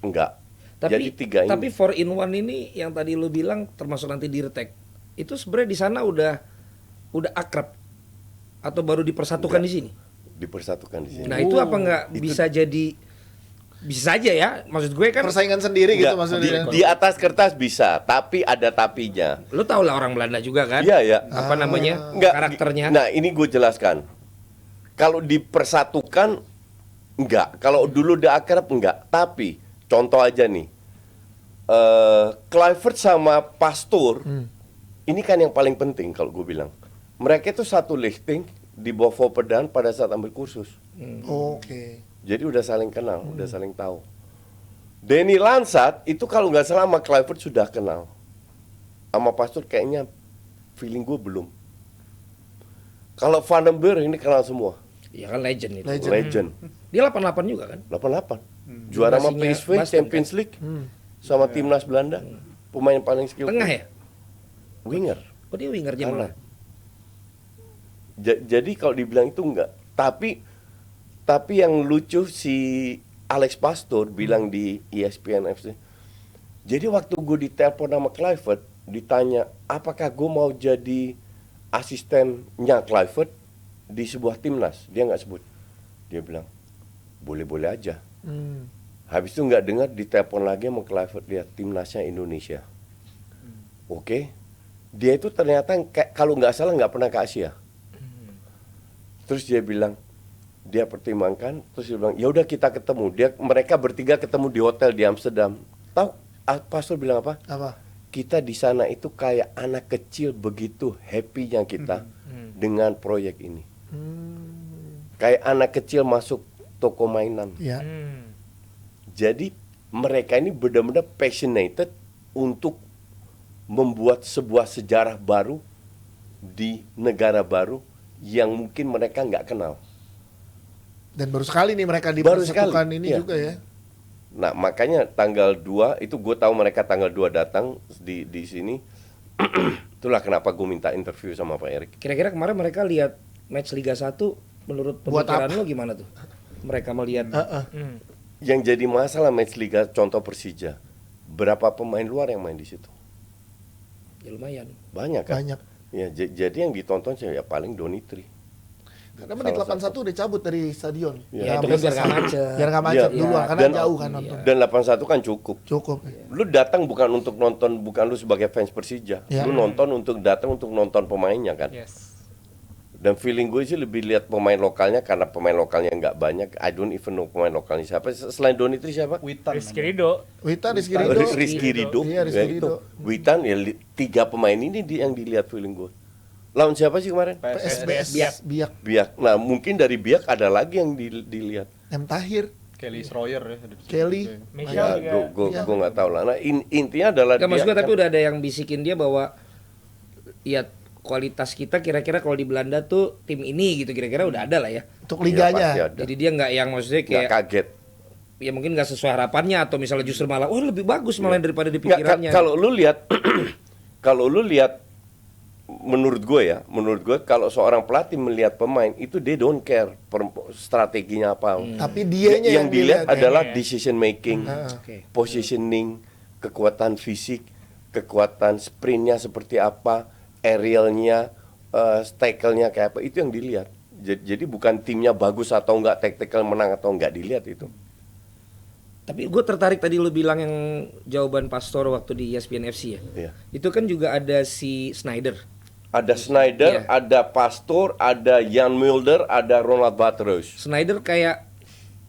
enggak. Jadi 3 ini. Tapi 4-in-1 ini yang tadi lu bilang termasuk nanti Dirtek. Itu sebenarnya di sana udah akrab atau baru dipersatukan di sini. Dipersatukan di sini. Nah, itu apa nggak bisa jadi bisa saja ya? Maksud gue kan Persaingan sendiri gitu Enggak, maksudnya. di atas kertas bisa, tapi ada tapinya. lu tau lah orang Belanda juga kan? Iya, ya. Apa namanya? Enggak, Karakternya. Nah, ini gue jelaskan. Kalau dipersatukan enggak, kalau dulu udah akrab enggak. Tapi contoh aja nih, Kluivert sama Pastoor, ini kan yang paling penting kalau gue bilang. Mereka itu satu lifting di bawah Volperdam pada saat ambil kursus. Oke. Jadi udah saling kenal, udah saling tahu. Denny Lansat itu kalau nggak salah sama Kluivert sudah kenal. Sama Pastoor kayaknya feeling gue belum. Kalau Van den Berg ini kenal semua. Iya kan legend itu. Legend. Dia 88 juga kan? 88. Juara sama Donasinya PSV Basten, Champions League. Sama timnas Belanda. Pemain paling skill. Tengah ya? Winger. Oh dia wingernya Kanan. malah. Jadi kalau dibilang itu enggak. Tapi yang lucu si Alex Pastoor bilang di ESPN FC. Jadi waktu gue ditelepon sama Kluivert, ditanya apakah gue mau jadi asistennya Kluivert di sebuah timnas. Dia nggak sebut. Dia bilang boleh-boleh aja. Habis itu nggak dengar ditelepon lagi sama Kluivert, lihat timnasnya Indonesia. Oke. Dia itu ternyata kalau nggak salah nggak pernah ke Asia. Terus dia bilang, dia pertimbangkan, terus dia bilang, ya udah kita ketemu. Mereka bertiga ketemu di hotel di Amsterdam. Tahu Pastoor bilang apa? Apa? Kita di sana itu kayak anak kecil, begitu happy-nya kita dengan proyek ini. Kayak anak kecil masuk toko mainan. Ya. Jadi mereka ini benar-benar passionate untuk membuat sebuah sejarah baru di negara baru yang mungkin mereka nggak kenal. Dan baru sekali nih mereka Baru dipersatukan sekali, ini iya. juga ya. Nah makanya tanggal 2 itu gue tahu mereka tanggal 2 datang di sini. Itulah kenapa gue minta interview sama Pak Erik. Kira-kira kemarin mereka lihat match Liga 1 menurut Buat pemikiran apa? lo gimana tuh? Mereka melihat Yang jadi masalah match Liga contoh Persija, berapa pemain luar yang main di situ? ya lumayan. Banyak kan? Banyak. Ya, jadi yang ditonton sih ya paling Donitri. Karena menit Salah 81 udah cabut dari stadion. Ya, itu kan biar nggak macet. Biar nggak macet Iya. duluan karena Dan- jauh kan nonton. Dan 81 kan cukup. Cukup. Lu datang bukan untuk nonton, bukan lu sebagai fans Persija. Ya. Lu nonton untuk datang untuk nonton pemainnya kan. Yes. Dan feeling gue sih lebih lihat pemain lokalnya karena pemain lokalnya nggak banyak. I don't even know pemain lokalnya siapa. Selain Donitri siapa? Witan. Rizky Ridho. Witan Rizky Witan. Ridho. Rizky Ridho. Iya, Rizky Ya, Ridho. itu. Witan ya 3 pemain ini yang dilihat feeling gue. Lawan siapa sih kemarin? PSBS Biak. Biak. Nah mungkin dari Biak ada lagi yang dilihat. M Tahir, Kelly Schroyer ya. ada di situ. Kelly. Michel Ya, juga. gue nggak tahu lah. Nah intinya adalah Nggak, maksud gue dia tapi udah ada yang bisikin dia bahwa ya kualitas kita kira-kira kalau di Belanda tuh tim ini gitu kira-kira udah ada lah ya. Untuk Iya, liganya. pasti ada. Jadi dia nggak yang maksudnya Nggak kayak kaget. ya mungkin nggak sesuai harapannya atau misalnya justru malah lebih bagus malah daripada di Nggak, pikirannya. kalau lu lihat kalau lu lihat menurut gue kalau seorang pelatih melihat pemain itu they don't care strateginya apa. Tapi dianya yang dilihat dilihat. adalah decision making, Oke. positioning, kekuatan fisik, kekuatan sprintnya seperti apa, aerialnya, tackle-nya kayak apa, itu yang dilihat. Jadi bukan timnya bagus atau enggak, tactical menang atau enggak, dilihat itu. Tapi gue tertarik tadi lu bilang yang jawaban Pastor waktu di ESPN FC ya. Iya. Itu kan juga ada si Snyder. Ada Snyder, Iya. ada Pastor, ada Jan Mulder, ada Ronald Waterreus. Snyder kayak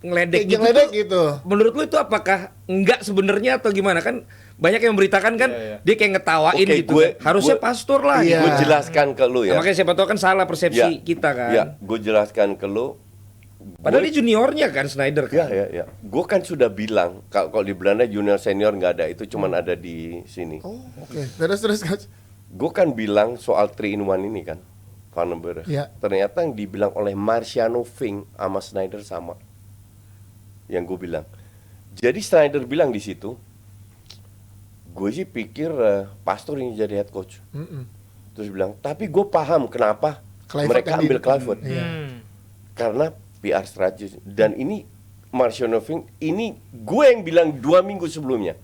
ngeledek Kayak gitu. ngeledek tuh. gitu. Menurut lu itu apakah enggak sebenarnya atau gimana kan? Banyak yang memberitakan kan dia kayak ngetawain Oke, gitu. kan. Harusnya Pastor lah. Iya. Gue jelaskan ke lu ya. Nah, makanya siapa tahu kan salah persepsi kita kan. Ya, gue jelaskan ke lu. Padahal dia juniornya kan Snyder kan. Ya. Gue kan sudah bilang kalau di Belanda junior senior nggak ada, itu cuman ada di sini. Oh, oke. Terus coach. Gue kan bilang soal 3-in-1 ini kan, Van den Berg. Ya. Ternyata yang dibilang oleh Marciano Fink sama Snyder sama. Yang gue bilang. Jadi Snyder bilang di situ, gue sih pikir Pastor ini jadi head coach. Terus bilang, tapi gue paham kenapa Kluivert mereka yang ambil di- Kluivert. Iya. Karena PR strategi. Dan ini Marciano Fink, ini gue yang bilang 2 minggu sebelumnya.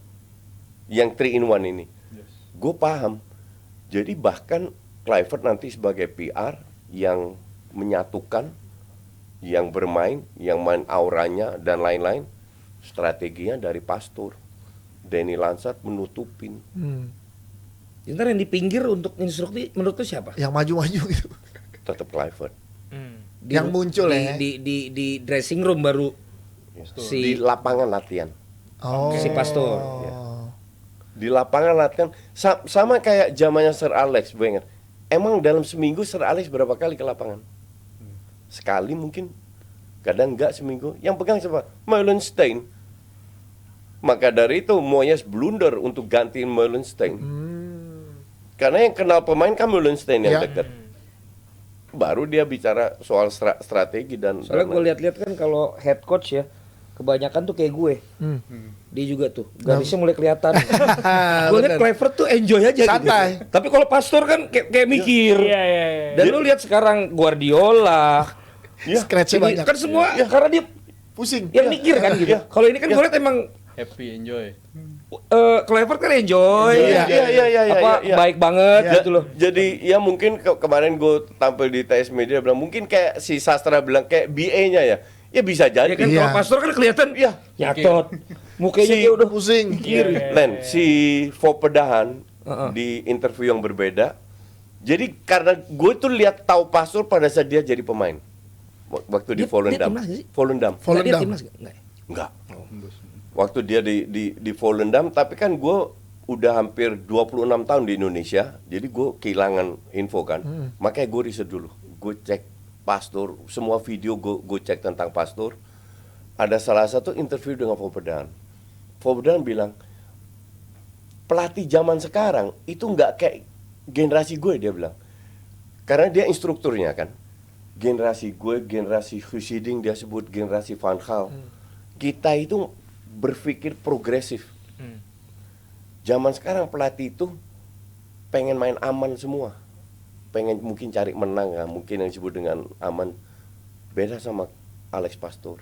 Yang 3-in-1 ini. Gue paham. Jadi bahkan Kluivert nanti sebagai PR yang menyatukan, yang bermain, yang main auranya dan lain-lain, strateginya dari Pastor. Danny Lansat menutupin. Ntar yang di pinggir untuk instruksi menurut lu siapa? Yang maju-maju gitu. Tetap Kluivert. Yang muncul di, ya. di dressing room baru Di si lapangan latihan. Oh. si Pastor. Di lapangan latihan sama kayak zamannya Sir Alex Wenger. Emang dalam seminggu Sir Alex berapa kali ke lapangan? Sekali mungkin. Kadang enggak seminggu. Yang pegang siapa? Meulenstein. Maka dari itu Moyes blunder untuk gantiin Meulenstein. Karena yang kenal pemain kan Meulenstein yang Ya. dekat. Baru dia bicara soal strategi dan Soalnya gue lihat-lihat kan kalau head coach ya kebanyakan tuh kayak gue. Dia juga tuh garisnya mulai kelihatan. Gue lihat Bener. Kluivert tuh enjoy aja Santai. gitu. Tapi kalau Pastor kan kayak mikir. Iya, iya, iya. Dan lu lihat sekarang Guardiola, Scratch-nya ini banyak. kan semua karena dia Pusing. yang mikir kan gitu. Kalau ini kan gue lihat emang Happy, enjoy. Kluivert kan enjoy. Iya. Apa baik banget Ya, gitu loh. Jadi ya mungkin kemarin gue tampil di TS Media bilang mungkin kayak si Sastra bilang kayak BA-nya ya. Ya bisa jadi. Ya kan Iya. kalau Pastor kan kelihatan Iya. nyatot. Mukanya Si- dia udah Pusing. kiri. Len, si Fopedahan Heeh. di interview yang berbeda. Jadi karena gue tuh lihat tahu Pastor pada saat dia jadi pemain. Waktu di Dia Volendam. timnas nggak sih? Volendam. Nggak, dia Volendam. timnas nggak? Nggak ya? Enggak. Waktu dia di Volendam, tapi kan gue udah hampir 26 tahun di Indonesia, jadi gue kehilangan info kan. Makanya gue riset dulu, gue cek Pastor, semua video gue cek tentang Pastor. Ada salah satu interview dengan Fopedan. Fopedan bilang, pelatih zaman sekarang itu nggak kayak generasi gue, dia bilang. Karena dia instrukturnya kan. Generasi gue, generasi Husiding, dia sebut generasi Van Gaal. Kita itu berpikir progresif. Zaman sekarang pelatih itu pengen main aman semua. Pengen mungkin cari menang, ya. Mungkin yang disebut dengan aman. Beda sama Alex Pastor.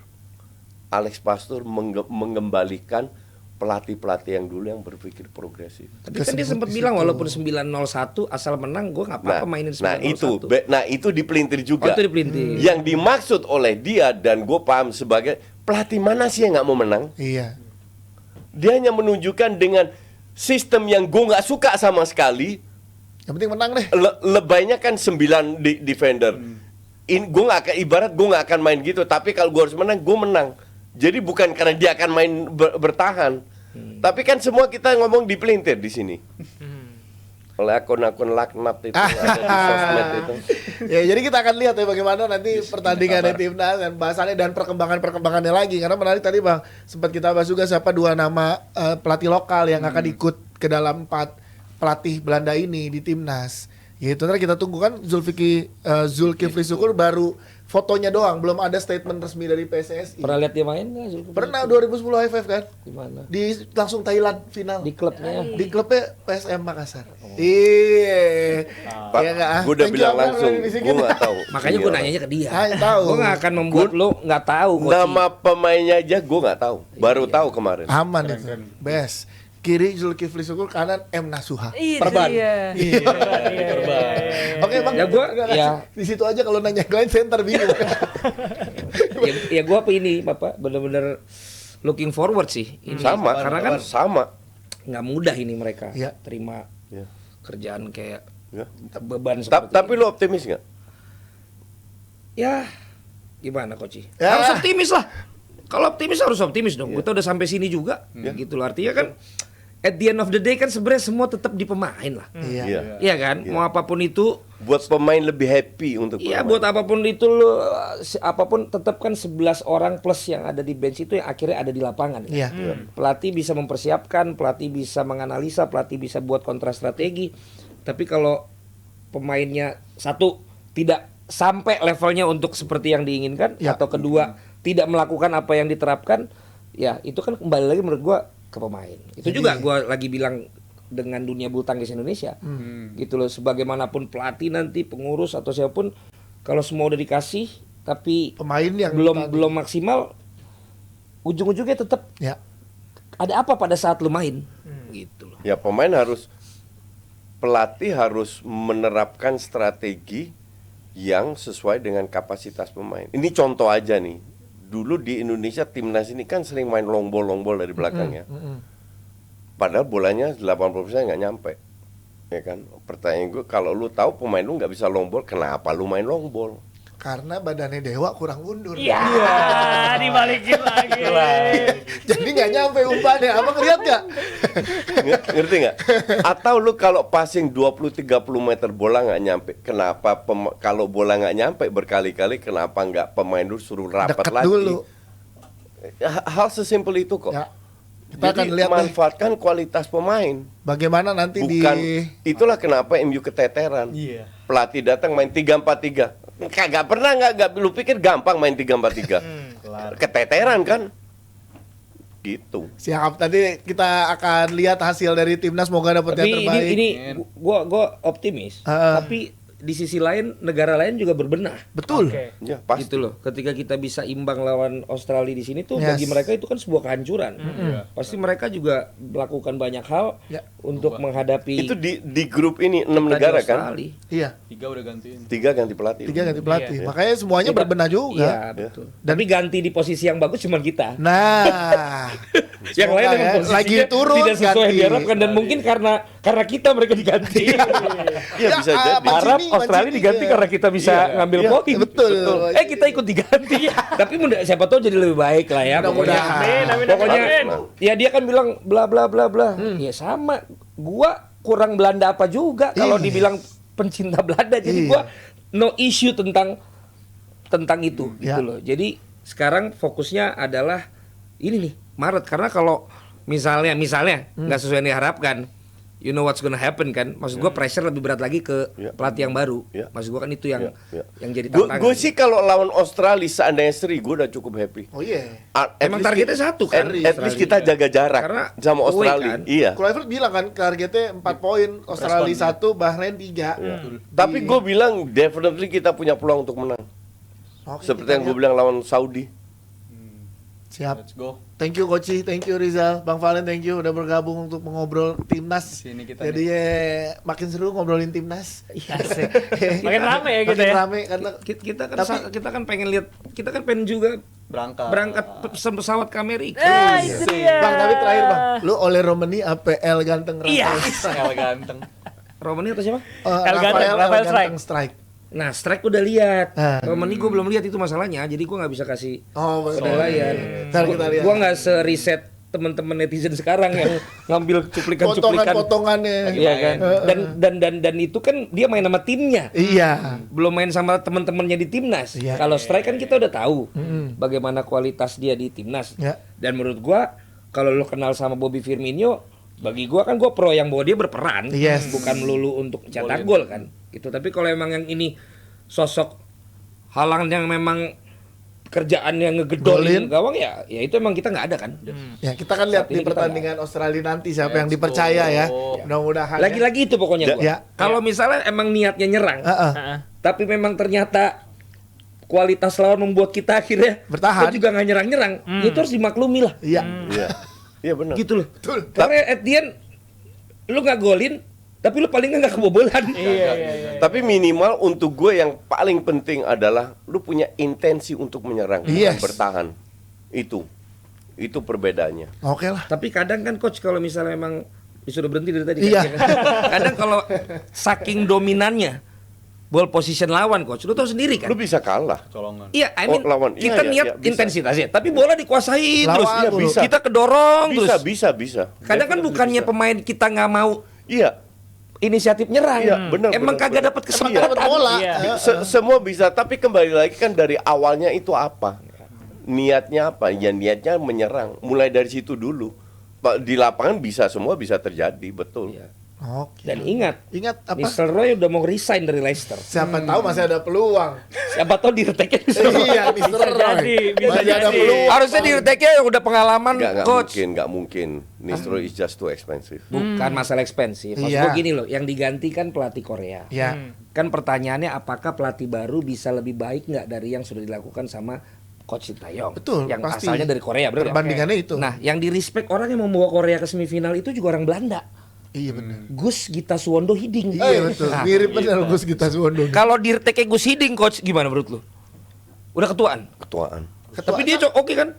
Alex Pastor mengembalikan pelatih-pelatih yang dulu yang berpikir progresif. Tapi kan dia sempat bilang walaupun 9-0-1 asal menang gue nggak apa-apa mainin 9-0-1. Itu dipelintir juga. Oh, itu dipelintir. Yang dimaksud oleh dia dan gue paham sebagai pelatih mana sih yang nggak mau menang? Iya. Dia hanya menunjukkan dengan sistem yang gue nggak suka sama sekali. Yang penting menang deh. Lebaynya kan 9 defender. Gue nggak akan, ibarat gue nggak akan main gitu. Tapi kalau gue harus menang, gue menang. Jadi bukan karena dia akan main bertahan. Tapi kan semua kita ngomong dipelintir di sini. Oleh akun-akun laknat itu ada di sosmed itu. Ya, jadi kita akan lihat ya bagaimana nanti pertandingannya timnas dan bahasannya dan perkembangannya lagi. Karena menarik tadi Bang, sempat kita bahas juga siapa 2 nama pelatih lokal yang akan ikut ke dalam 4 pelatih Belanda ini di timnas. Gitu, ntar kita tunggu kan Zulkifli Syukur baru fotonya doang, belum ada statement resmi dari PSSI. Pernah lihat dia main nggak? Zulkifli? Pernah 2010 AFF kan? Di mana? Di langsung Thailand final. Di klubnya. Di klubnya PSM Makassar. Iya. Pak, Iya nggak? gue udah Thank you, bilang Abang, langsung, udah dibisikin. gue nggak tahu. Makanya ini gue orang. nanyanya ke dia. Ah, tahu. Gue nggak akan membuat lo nggak tahu. Koci. Nama pemainnya aja gue nggak tahu, baru tahu kemarin. Aman itu. Best. Kiri Zulkifli Syukur, kanan M Nasuha. Perban. Iya. Oke Bang, Ya, gua- udah, ya. di situ aja kalau nanya gue center bingung. Ya gue Bapak bener-bener looking forward sih. Ini. Sama, Karena kan sama. nggak mudah ini mereka Iya. terima Iya. kerjaan kayak Ya. beban seperti Tapi ini. lu optimis nggak? Ya gimana Koci? Ya. Harus optimis lah. Kalau optimis harus optimis dong. Kita udah sampai sini juga. Gitu loh. Artinya kan at the end of the day kan sebenarnya semua tetap di pemain lah. Iya. Iya. Iya kan? Mau apapun itu, Buat pemain lebih happy untuk iya bermain. buat apapun itu lo apapun tetap kan 11 orang plus yang ada di bench itu yang akhirnya ada di lapangan. Iya. Pelatih bisa mempersiapkan, pelatih bisa menganalisa, pelatih bisa buat kontra strategi. Tapi kalau pemainnya satu tidak sampai levelnya untuk seperti yang diinginkan, Ya. atau kedua tidak melakukan apa yang diterapkan, ya itu kan kembali lagi menurut gua ke pemain. Itu Jadi- juga gua lagi bilang dengan dunia bulu tangkis Indonesia. Gitu loh, sebagaimanapun pelatih nanti, pengurus atau siapapun, kalau semua udah dikasih tapi Pemain yang belum maksimal, ujung-ujungnya tetap Ya. ada apa pada saat lu main. Gitu loh. Ya pelatih harus menerapkan strategi yang sesuai dengan kapasitas pemain. Ini contoh aja nih. Dulu di Indonesia timnas ini kan sering main long ball dari belakang ya. Padahal bolanya 80% nggak nyampe. Ya kan? Pertanyaan gue, kalau lu tahu pemain lu nggak bisa long ball, kenapa lu main long ball? Karena badannya Dewa kurang mundur. Iya, dibalikin lagi. Jadi nggak nyampe umpannya. Abang lihat nggak? Ngerti nggak? Atau lu kalau passing 20-30 meter bola nggak nyampe, kenapa kalau bola nggak nyampe berkali-kali, kenapa nggak pemain lu suruh rapat Deket lagi? dulu. Hal sesimpel itu kok. Ya. Kita akan Jadi lihat deh manfaatkan kualitas pemain. bagaimana nanti Bukan di itulah kenapa MU keteteran. Iya. Pelatih datang main 3-4-3. Kagak pernah nggak lu pikir gampang main 3-4-3. Keteteran kan? Gitu. siap. Tadi kita akan lihat hasil dari timnas, semoga dapat yang Tapi terbaik. ini gua optimis. Tapi di sisi lain negara lain juga berbenah. Betul. Oke. Ya, pasti. Gitu loh. Ketika kita bisa imbang lawan Australia di sini tuh Yes. bagi mereka itu kan sebuah kehancuran. Pasti mereka juga melakukan banyak hal Ya. untuk menghadapi Itu di grup ini 6 tadi negara kan? Australia. Iya. 3 udah gantiin. 3 ganti pelatih. 3 ganti pelatih. Iya. Makanya semuanya Kita- berbenah juga. Iya, betul. Tapi ganti di posisi yang bagus cuma kita. Nah, Yang semoga lain ya. memang posisinya Lagi turun tidak sesuai yang ganti. diharapkan dan mungkin karena kita mereka diganti. Iya bisa jadi. Harap Mancini, Australia Mancini, diganti iya. karena kita bisa ngambil Iya, poin. betul. Kita ikut diganti. Tapi siapa tahu jadi lebih baik lah ya. Mudah-mudahan. Pokoknya, Amin, pokoknya amin. ya dia kan bilang bla bla bla bla. Ya sama. Gua kurang Belanda apa juga kalau Iya. dibilang pencinta Belanda. Jadi Iya. gua no issue tentang itu gitu Ya. loh. Jadi sekarang fokusnya adalah ini nih Maret, karena kalau misalnya nggak sesuai yang diharapkan, you know what's gonna happen kan. Maksud gua pressure lebih berat lagi ke Ya. pelatih yang baru. Ya. Maksud gua kan itu yang Ya. jadi tantangan. Gue sih kalau lawan Australia seandainya seri, gue udah cukup happy. Oh iya. At Emang least targetnya satu kan, At least kita jaga jarak Karena sama away Australia. kan. Iya. Kluivert bilang kan targetnya 4 poin, Australia 1, Bahrain 3. Tapi gue bilang definitely kita punya peluang untuk menang. Oke, Seperti kita yang gue lihat. bilang lawan Saudi. Siap. Let's go. Thank you Koci, thank you Rizal, Bang Valen, thank you udah bergabung untuk mengobrol timnas. Sini kita Jadi makin seru ngobrolin timnas. Asik. Makin rame ya kita Makin ya. rame karena Kita kan pengen lihat, kita kan pengen juga berangkat pesawat ke Amerika. Itu dia. Bang, tapi terakhir Bang, lu oleh Romani apa El ganteng Iya. Sangat ganteng. Romani atau siapa? El ganteng, Rafael ganteng Strike. Nah, strike udah lihat. Ah. Romani gue belum lihat itu masalahnya, jadi gue nggak bisa kasih Oh, penilaian. Ntar kita lihat. Gue nggak se-riset teman-teman netizen sekarang yang ngambil cuplikan-cuplikan. Potongan-potongannya. Iya kan. Dan itu kan dia main sama timnya. Iya. Belum main sama teman-temannya di timnas. Iya. Kalau strike kan kita udah tahu bagaimana kualitas dia di timnas. Ya. Dan menurut gua kalau lo kenal sama Bobby Firmino, Bagi gua kan gua pro yang bahwa dia berperan, Yes. bukan melulu untuk cetak gol kan. Itu tapi kalau emang yang ini sosok halang yang memang kerjaannya ngegedolin Golin. gawang ya itu emang kita nggak ada kan. Ya kita kan lihat Saat ini di kita pertandingan Australia nanti siapa yang dipercaya ya. Mudah-mudahan. ya. Lagi-lagi itu pokoknya gua. Ya. Kalau misalnya emang niatnya nyerang, Heeh. tapi memang ternyata kualitas lawan membuat kita akhirnya Bertahan. kok juga nggak nyerang-nyerang, itu harus dimaklumi lah. Iya. Iya. Iya benar. Gitu loh. Karena at the end lu nggak golin, tapi lu paling nggak kebobolan. Tapi minimal untuk gue yang paling penting adalah lu punya intensi untuk menyerang, bukan Yes. bertahan. Itu perbedaannya. Oke lah. Tapi kadang kan coach kalau misalnya emang disuruh berhenti dari tadi Iya. kan, kadang kalau saking dominannya ball position lawan coach, lu tahu sendiri kan. Lu bisa kalah. Colongan. Iya, I mean, lawan. kita Iya, niat iya, bisa. intensitasnya, tapi bola dikuasai Lawan terus. Iya, dulu. bisa. Kita kedorong Bisa, terus. bisa. Kadang kan Definitely bukannya bisa. pemain kita nggak mau Iya. inisiatif nyerang. Iya, benar, Emang benar, kagak benar. dapat Emang kesempatan. dapat bola. Iya. Semua bisa, tapi kembali lagi kan dari awalnya itu apa? Niatnya apa? Ya niatnya menyerang. Mulai dari situ dulu. Di lapangan bisa semua bisa terjadi, betul. Iya. Oke. Dan ingat, Ingat apa? Mr. Roy udah mau resign dari Leicester. Siapa tahu masih ada peluang. Siapa tahu di reteknya Mr. Roy. Iya, Mr. Roy. jadi, bisa Masih ada jadi. peluang. Harusnya di reteknya udah pengalaman coach. Nggak mungkin. Nistro is just too expensive. Bukan masalah ekspensif. Maksud Iya. gua gini loh, yang digantikan pelatih Korea. Ya. Kan pertanyaannya apakah pelatih baru bisa lebih baik nggak dari yang sudah dilakukan sama Coach Sintayong? Betul, Yang pasti. asalnya dari Korea, bener nggak? Perbandingannya itu. Nah, yang di respect orang yang membawa Korea ke semifinal itu juga orang Belanda. Iya benar. Gus Gita Suwondo Hiding. Iya betul. Nah, Mirip benar Gus Gita Suwondo. kalau di reteknya Gus Hiding coach gimana menurut lu? Udah ketuaan. Ketuaan. Tapi dia oke kan?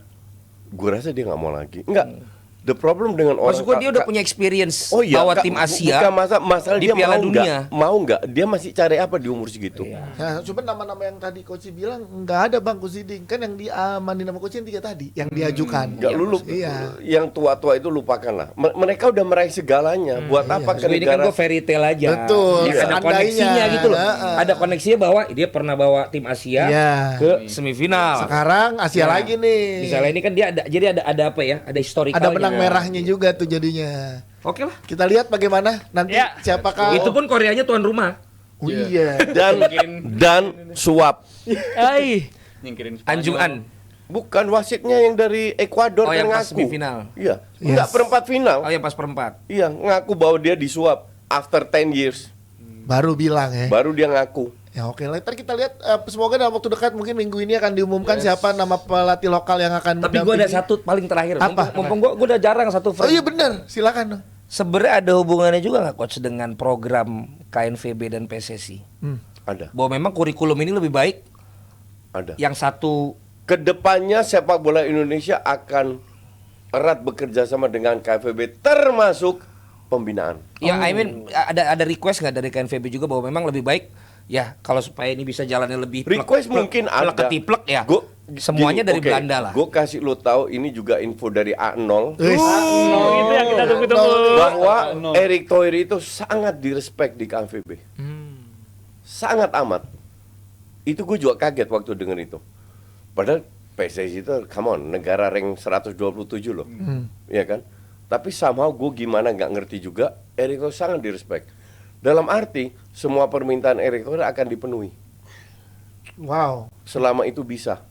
Gue rasa dia nggak mau lagi. Enggak. The problem dengan orang. Maksud gua dia udah punya experience Oh iya, bawa Kak, tim Asia. bukan masalah di dia Piala mau Dunia. nggak, mau nggak? Dia masih cari apa di umur segitu? Nah, coba nama-nama yang tadi Coach bilang nggak ada Bang Kusiding. Kan yang diamandin nama Coach yang 3 tadi, yang diajukan. Nggak lulu. Iya. Yang tua-tua itu lupakanlah. Mereka udah meraih segalanya. Buat apa ke Maksud gua ini kan negara? gua fairy tale aja. Betul, Ya, ada seandainya. koneksinya gitu loh. Heeh. Ada koneksinya bahwa dia pernah bawa tim Asia Iya. ke semifinal. Sekarang Asia Nah, lagi nih. Misalnya ini kan dia ada, jadi ada apa ya? Ada historikalnya. Ada benang merahnya juga tuh jadinya. Oke lah. Kita lihat bagaimana nanti Ya. siapakah. Itu pun Koreanya tuan rumah. Oh, iya. Dan suap. Ai. Nyingkirin Anjungan. Bukan wasitnya yang dari Ekuador Oh, yang yang pas ngaku. semifinal. Iya. Yes. Enggak perempat final. Oh yang pas perempat. Iya, ngaku bahwa dia disuap after 10 years. Baru bilang ya. Baru dia ngaku. Ya oke lah, ntar kita lihat semoga dalam waktu dekat mungkin minggu ini akan diumumkan siapa nama pelatih lokal yang akan Tapi gue ada mendampingi. satu paling terakhir. Apa? Mumpung gue udah jarang satu Oh iya benar, silakan. Sebenarnya ada hubungannya juga nggak coach dengan program KNVB dan PSSI? Ada. Bahwa memang kurikulum ini lebih baik. Ada. Yang satu Kedepannya sepak bola Indonesia akan erat bekerja sama dengan KFB termasuk pembinaan. ya I mean ada request nggak dari KNVB juga bahwa memang lebih baik ya kalau supaya ini bisa jalannya lebih Request mungkin ada. plek ya. Gua- Semuanya gini, dari oke, Belanda lah. Gue kasih lo tahu ini juga info dari A0 Wis. Oh, itu yang kita tunggu-tunggu. bahwa Erick Thohir itu sangat direspek di KNVB. Sangat amat. Itu gue juga kaget waktu denger itu. Padahal PSSI itu, come on, negara rank 127 loh, ya kan? Tapi somehow gue gimana nggak ngerti juga, Erick Thohir sangat direspek. Dalam arti semua permintaan Erick Thohir akan dipenuhi Wow. selama itu bisa.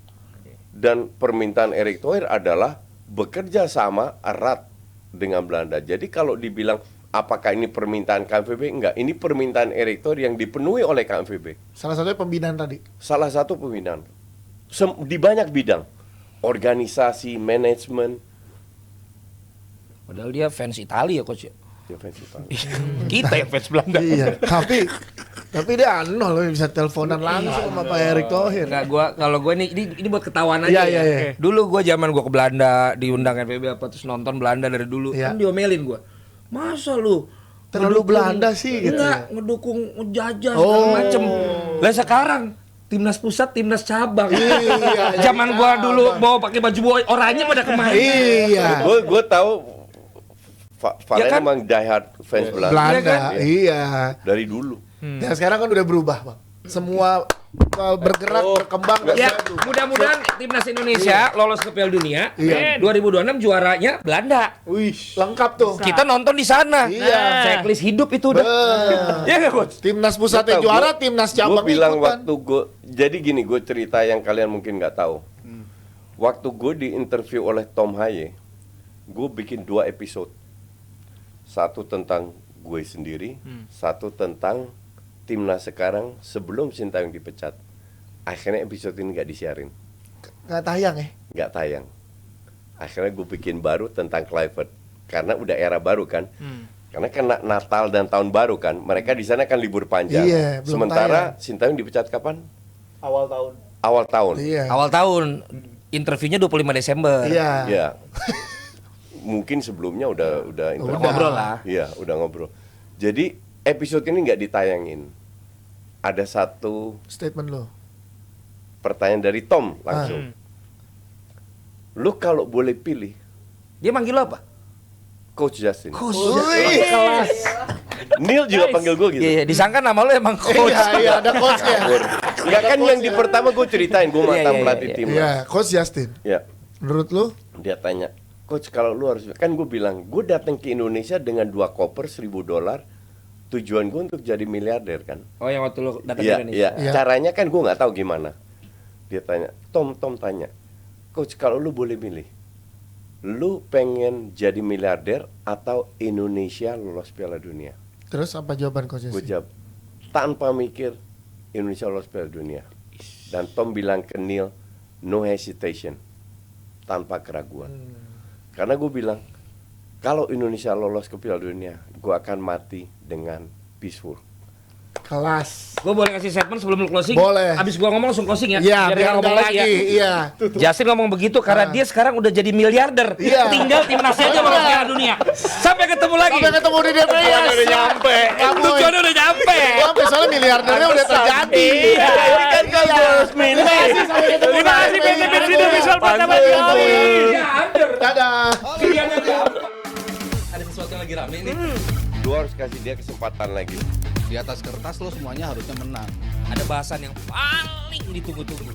Dan permintaan Erick Thohir adalah bekerja sama erat dengan Belanda. Jadi kalau dibilang apakah ini permintaan KNVB? Enggak, ini permintaan Erick Thohir yang dipenuhi oleh KNVB. Salah satunya pembinaan tadi. Salah satu pembinaan di banyak bidang, organisasi, manajemen. Padahal dia fans Italia ya coach ya. Ya, fans Italia. Kita yang fans Belanda. Iya. tapi dia aneh loh bisa teleponan langsung sama Pak Erick Thohir. Enggak kalau gue ini buat ketahuan Iya, aja. iya, ya. iya. Dulu gue zaman gue ke Belanda diundang NPB apa terus nonton Belanda dari dulu Iya. kan diomelin gue. Masa lu Terlalu ngedukung- Belanda sih, gitu Enggak, ya. ngedukung ngejajah segala macem. Lah sekarang timnas pusat, timnas cabang. Iya, Zaman gua dulu mau pakai baju oranye pada kemana? Iya. Gue tahu Valen Ya kan? emang diehard fans Belanda. Belanda. Iya kan? Iya. Dari dulu. Ya sekarang kan udah berubah, Bang. Semua bergerak, berkembang dan Ya, maju. mudah-mudahan timnas Indonesia lolos ke Piala Dunia. Iya. 2026 juaranya Belanda. Lengkap tuh. Kita nonton di sana. Iya. Checklist hidup itu udah. Iya nggak, Coach? Timnas pusatnya Lu tahu, juara, timnas cabang gue bilang ikutan. waktu gue, jadi gini, gue cerita yang kalian mungkin nggak tahu. Waktu gue diinterview oleh Tom Haye, gue bikin 2 episode. Satu tentang gue sendiri, satu tentang timnas sekarang sebelum Sintayong dipecat. Akhirnya episode ini nggak disiarin, Nggak tayang ya? nggak tayang. Akhirnya gue bikin baru tentang Kluivert, karena udah era baru kan. Karena kena Natal dan Tahun Baru kan, mereka di sana kan libur panjang. Iya, belum Sementara Sintayong dipecat kapan? Awal tahun. Awal tahun. Iya. Awal tahun. Interviewnya 25 Desember. Iya. Ya. Mungkin sebelumnya udah interview. Ngobrol lah. Iya, udah ngobrol. Jadi episode ini nggak ditayangin. Ada satu Statement lo. pertanyaan dari Tom langsung. Lu kalau boleh pilih, Dia manggil lo apa? Coach Justin. Coach. Kelas. Neil juga panggil gue gitu. Iya, disangka nama lo emang Coach. Iya, ada coachnya. Nggak kan yang di pertama gue ceritain, gue mantan pelatih iya. timnas. Iya, coach Justin. Ya, Menurut lu? dia tanya, Coach kalau lu harus, kan gue bilang, gue datang ke Indonesia dengan 2 koper $1.000. Tujuan gue untuk jadi miliarder kan. Oh, yang waktu lo datang ke Iya, Indonesia. iya. Iya. Caranya kan gue nggak tahu gimana. Dia tanya, Tom tanya, Coach kalau lu boleh milih, lu pengen jadi miliarder atau Indonesia lolos Piala Dunia? Terus apa jawaban coach Gue Justin? jawab, tanpa mikir, Indonesia lolos Piala Dunia. Dan Tom bilang ke Neil, no hesitation, tanpa keraguan. Karena gue bilang, kalau Indonesia lolos ke Piala Dunia, gue akan mati dengan peaceful. Kelas. Gue boleh kasih statement sebelum lo closing? Boleh. Abis gue ngomong langsung closing ya? Iya, biar nggak ngomong lagi. Iya. Justin ngomong begitu karena dia sekarang udah jadi miliarder. Iya. Tinggal timnasnya aja lolos Piala Dunia. Sampai ketemu lagi. Sampai ketemu di DPS. Udah nyampe. Tujuannya udah nyampe. Sampai soalnya miliardernya udah terjadi. Iya. Ini kan kampus. Terima kasih, sampai ketemu Terima kasih lagi. PT Video Visual pertama kali. Dadah. Ada sesuatu yang lagi rame nih. Lu harus kasih dia kesempatan lagi. Di atas kertas lo semuanya harusnya menang. Ada bahasan yang paling ditunggu-tunggu.